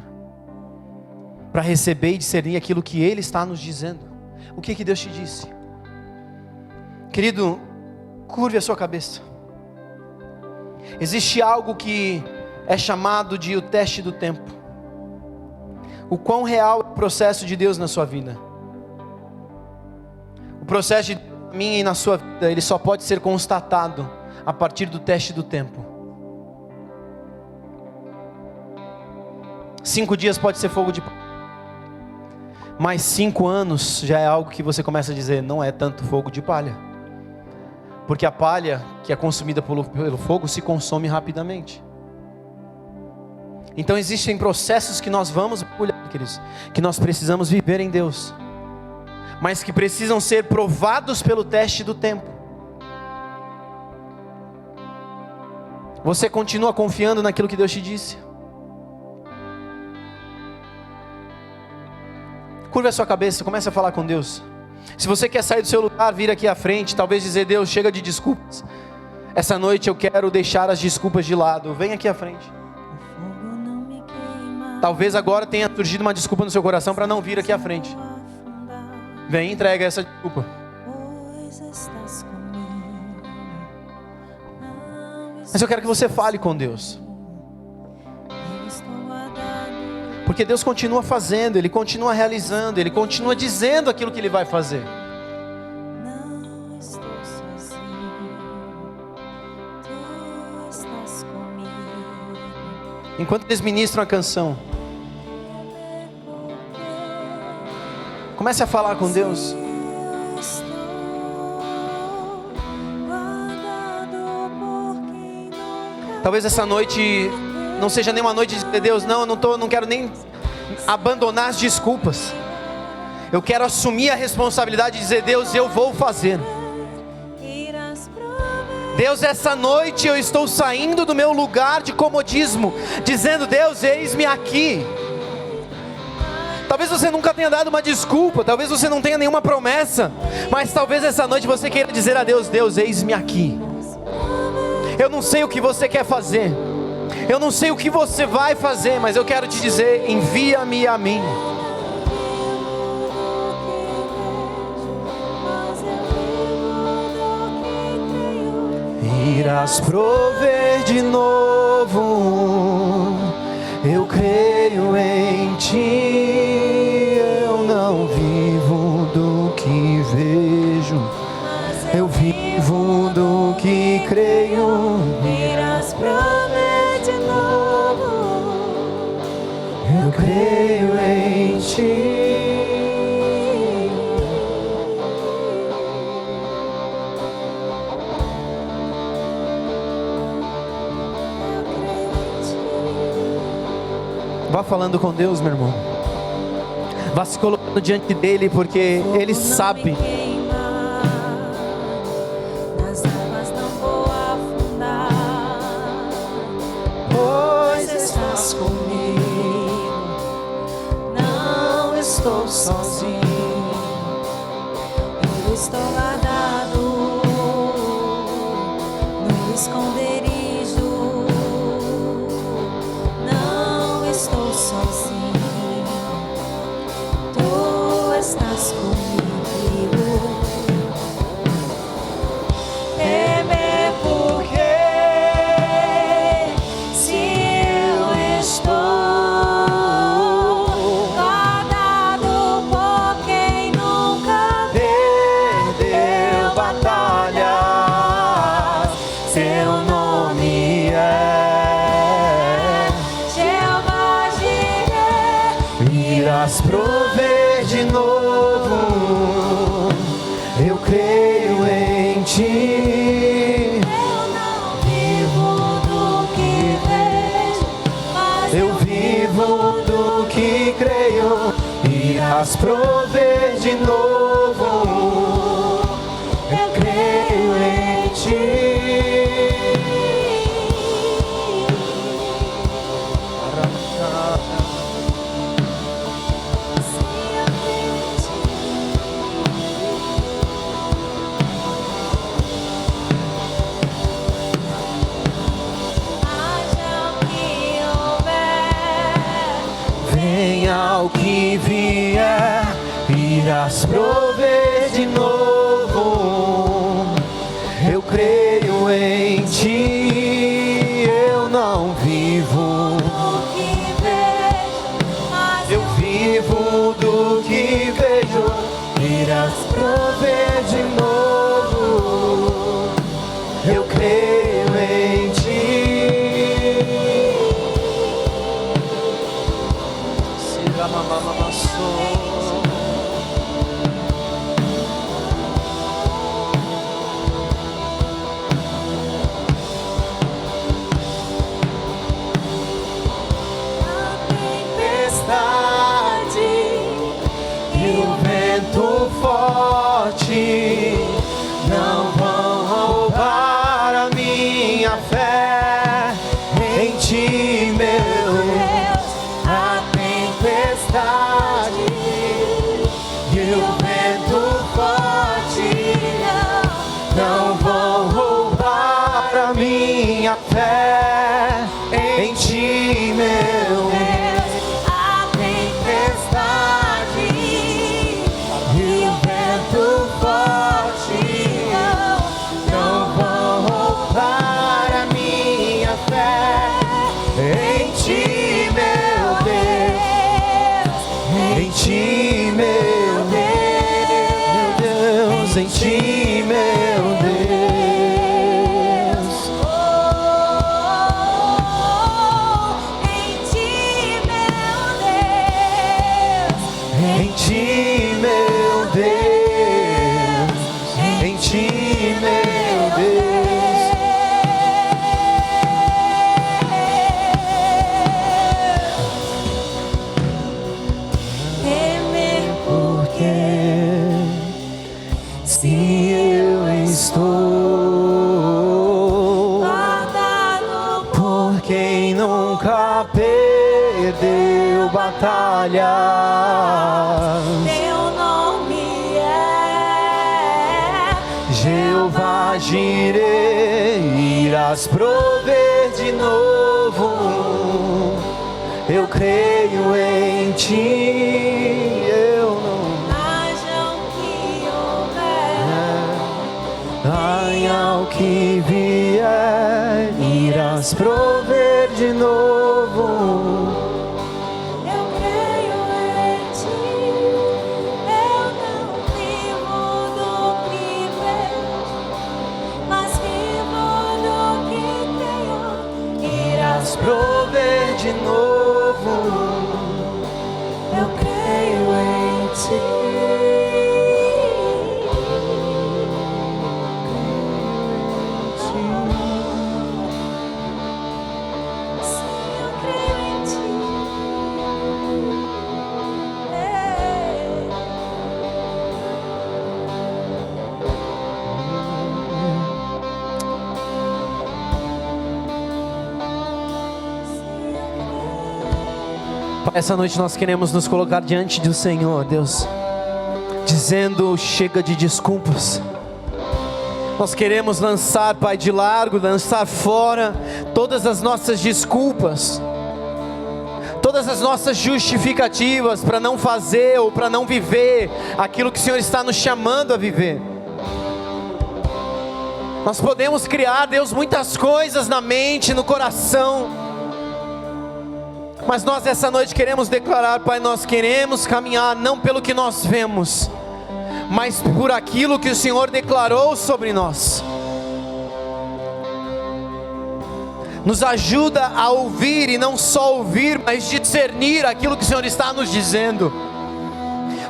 para receber e discernir aquilo que Ele está nos dizendo. O que Deus te disse? Querido, curve a sua cabeça. Existe algo que é chamado de o teste do tempo. O quão real é o processo de Deus na sua vida. O processo de Deus na minha e na sua vida, ele só pode ser constatado a partir do teste do tempo. 5 dias pode ser fogo de palha, mas 5 anos já é algo que você começa a dizer, não é tanto fogo de palha. Porque a palha que é consumida pelo fogo se consome rapidamente. Então existem processos que nós vamos mergulhar, queridos, que nós precisamos viver em Deus, mas que precisam ser provados pelo teste do tempo. Você continua confiando naquilo que Deus te disse? Curva a sua cabeça, comece a falar com Deus. Se você quer sair do seu lugar, vir aqui à frente, talvez dizer, Deus, chega de desculpas. Essa noite eu quero deixar as desculpas de lado. Vem aqui à frente. Talvez agora tenha surgido uma desculpa no seu coração para não vir aqui à frente. Vem, entrega essa desculpa. Mas eu quero que você fale com Deus. Porque Deus continua fazendo, Ele continua realizando, Ele continua dizendo aquilo que Ele vai fazer. Não estou sozinho, Tu estás comigo. Enquanto eles ministram a canção, comece a falar com Deus. Eu estou guardado por quem nunca. Talvez essa noite não seja nem uma noite de dizer, Deus, não, eu não quero nem abandonar as desculpas. Eu quero assumir a responsabilidade de dizer, Deus, eu vou fazer. Deus, essa noite eu estou saindo do meu lugar de comodismo, dizendo, Deus, eis-me aqui. Talvez você nunca tenha dado uma desculpa, talvez você não tenha nenhuma promessa, mas talvez essa noite você queira dizer a Deus, Deus, eis-me aqui. Eu não sei o que você quer fazer, eu não sei o que você vai fazer, mas eu quero te dizer, envia-me a mim. Irás prover de novo, eu creio em ti. Eu não vivo do que vejo, eu vivo do que creio. Irás prover creio em ti. Vá falando com Deus, meu irmão. Vá se colocando diante dele, porque ele sabe. Nas águas não vou afundar, Pois estás comigo, não estou sozinho. Eu estou guardado no esconderijo, não estou sozinho. Tu estás comigo. Temer porque se eu estou guardado por quem nunca perdeu batalhas, seu nome é Jeová Jireh. irás prover de novo. Eu creio em ti. Eu não vivo do que vejo, mas Eu vivo do que creio. Irás prover de novo. Eu creio em ti. Venha o que vier, irás prover de novo. Eu creio em ti. Eu não vivo, eu vivo do que vejo. Irás prover de novo. Eu creio em ti. Tempestade e o vento forte não vão roubar a minha fé em ti, meu Deus. A tempestade e o vento forte não vão roubar a minha fé em ti, meu Deus. A tempestade e o vento forte não vão roubar a minha fé em ti, meu Deus. Em ti, meu Deus. Em ti, meu Deus. Em ti, meu Deus. Em ti, meu Deus. Temer Porque se eu estou guardado por quem nunca perdeu batalha, teu nome é Jeová Jireh, irás prover de novo. Eu creio em ti. Eu não haja o que houver. venha o que vier, irás prover de novo. Eu creio em ti. Eu não vivo do que vejo, mas vivo do que creio. Irás prover de novo. Essa noite nós queremos nos colocar diante do Senhor, Deus, dizendo: chega de desculpas. Nós queremos lançar, Pai, de largo, lançar fora todas as nossas desculpas, todas as nossas justificativas para não fazer ou para não viver aquilo que o Senhor está nos chamando a viver. Nós podemos criar, Deus, muitas coisas na mente, no coração, mas nós essa noite queremos declarar, Pai, nós queremos caminhar não pelo que nós vemos, mas por aquilo que o Senhor declarou sobre nós. Nos ajuda a ouvir, e não só ouvir, mas discernir aquilo que o Senhor está nos dizendo,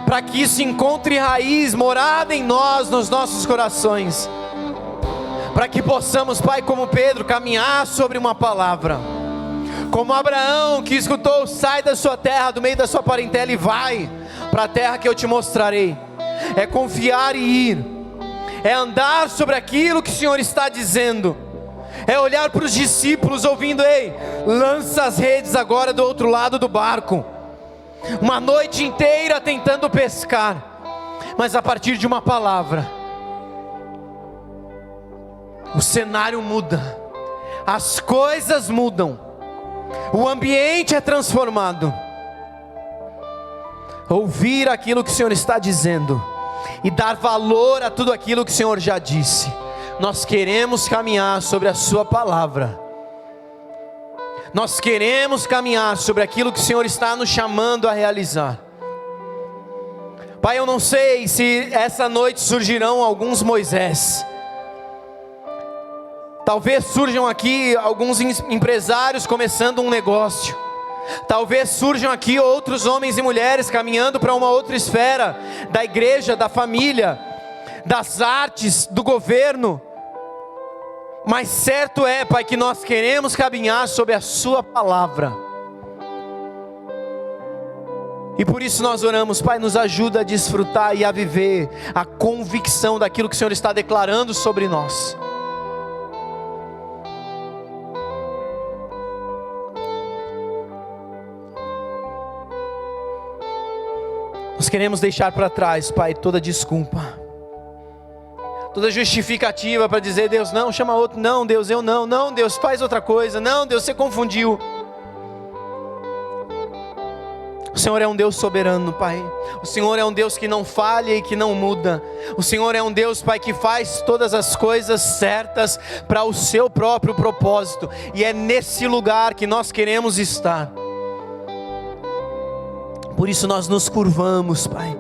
para que isso encontre raiz, morada em nós, nos nossos corações, para que possamos, Pai, como Pedro, caminhar sobre uma palavra, como Abraão que escutou: sai da sua terra, do meio da sua parentela, e vai para a terra que eu te mostrarei. É confiar e ir, é andar sobre aquilo que o Senhor está dizendo, é olhar para os discípulos ouvindo: ei, lança as redes agora do outro lado do barco. Uma noite inteira tentando pescar, mas a partir de uma palavra, o cenário muda, as coisas mudam, o ambiente é transformado. Ouvir aquilo que o Senhor está dizendo e dar valor a tudo aquilo que o Senhor já disse. Nós queremos caminhar sobre a sua palavra. Nós queremos caminhar sobre aquilo que o Senhor está nos chamando a realizar. Pai, eu não sei se essa noite surgirão alguns Moisés. Talvez surjam aqui alguns empresários começando um negócio. Talvez surjam aqui outros homens e mulheres caminhando para uma outra esfera da igreja, da família, das artes, do governo. Mas certo é, Pai, que nós queremos caminhar sobre a sua palavra. E por isso nós oramos: Pai, nos ajuda a desfrutar e a viver a convicção daquilo que o Senhor está declarando sobre nós. Nós queremos deixar para trás, Pai, toda desculpa, toda justificativa para dizer: Deus, não, chama outro, não, Deus, eu não, não, Deus, faz outra coisa, não, Deus, você confundiu. O Senhor é um Deus soberano, Pai. O Senhor é um Deus que não falha e que não muda. O Senhor é um Deus, Pai, que faz todas as coisas certas para o seu próprio propósito, e é nesse lugar que nós queremos estar. Por isso nós nos curvamos, Pai,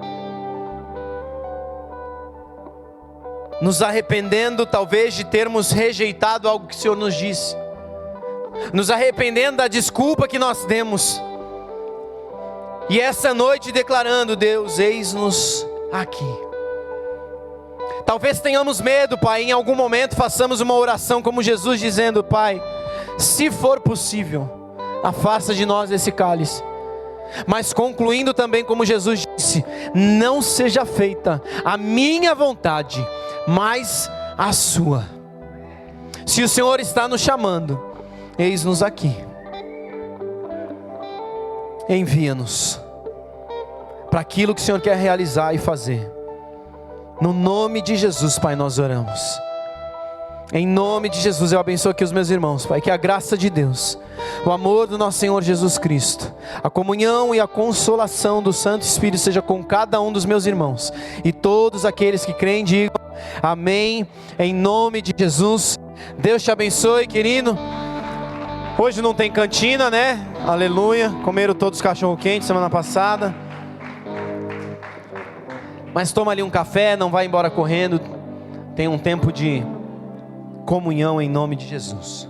nos arrependendo talvez de termos rejeitado algo que o Senhor nos disse, nos arrependendo da desculpa que nós demos, e essa noite declarando: Deus, eis-nos aqui. Talvez tenhamos medo, Pai, em algum momento façamos uma oração como Jesus, dizendo: Pai, se for possível, afasta de nós esse cálice. Mas concluindo também como Jesus disse: não seja feita a minha vontade, mas a sua. Se o Senhor está nos chamando, eis-nos aqui. Envia-nos para aquilo que o Senhor quer realizar e fazer. No nome de Jesus, Pai, nós oramos. Em nome de Jesus, eu abençoo aqui os meus irmãos, Pai, que a graça de Deus, o amor do nosso Senhor Jesus Cristo, a comunhão e a consolação do Santo Espírito seja com cada um dos meus irmãos, e todos aqueles que creem digam amém, em nome de Jesus. Deus te abençoe, querido. Hoje não tem cantina, né? Aleluia. Comeram todos os cachorro quentes semana passada, mas toma ali um café, não vai embora correndo. Tem um tempo de comunhão em nome de Jesus.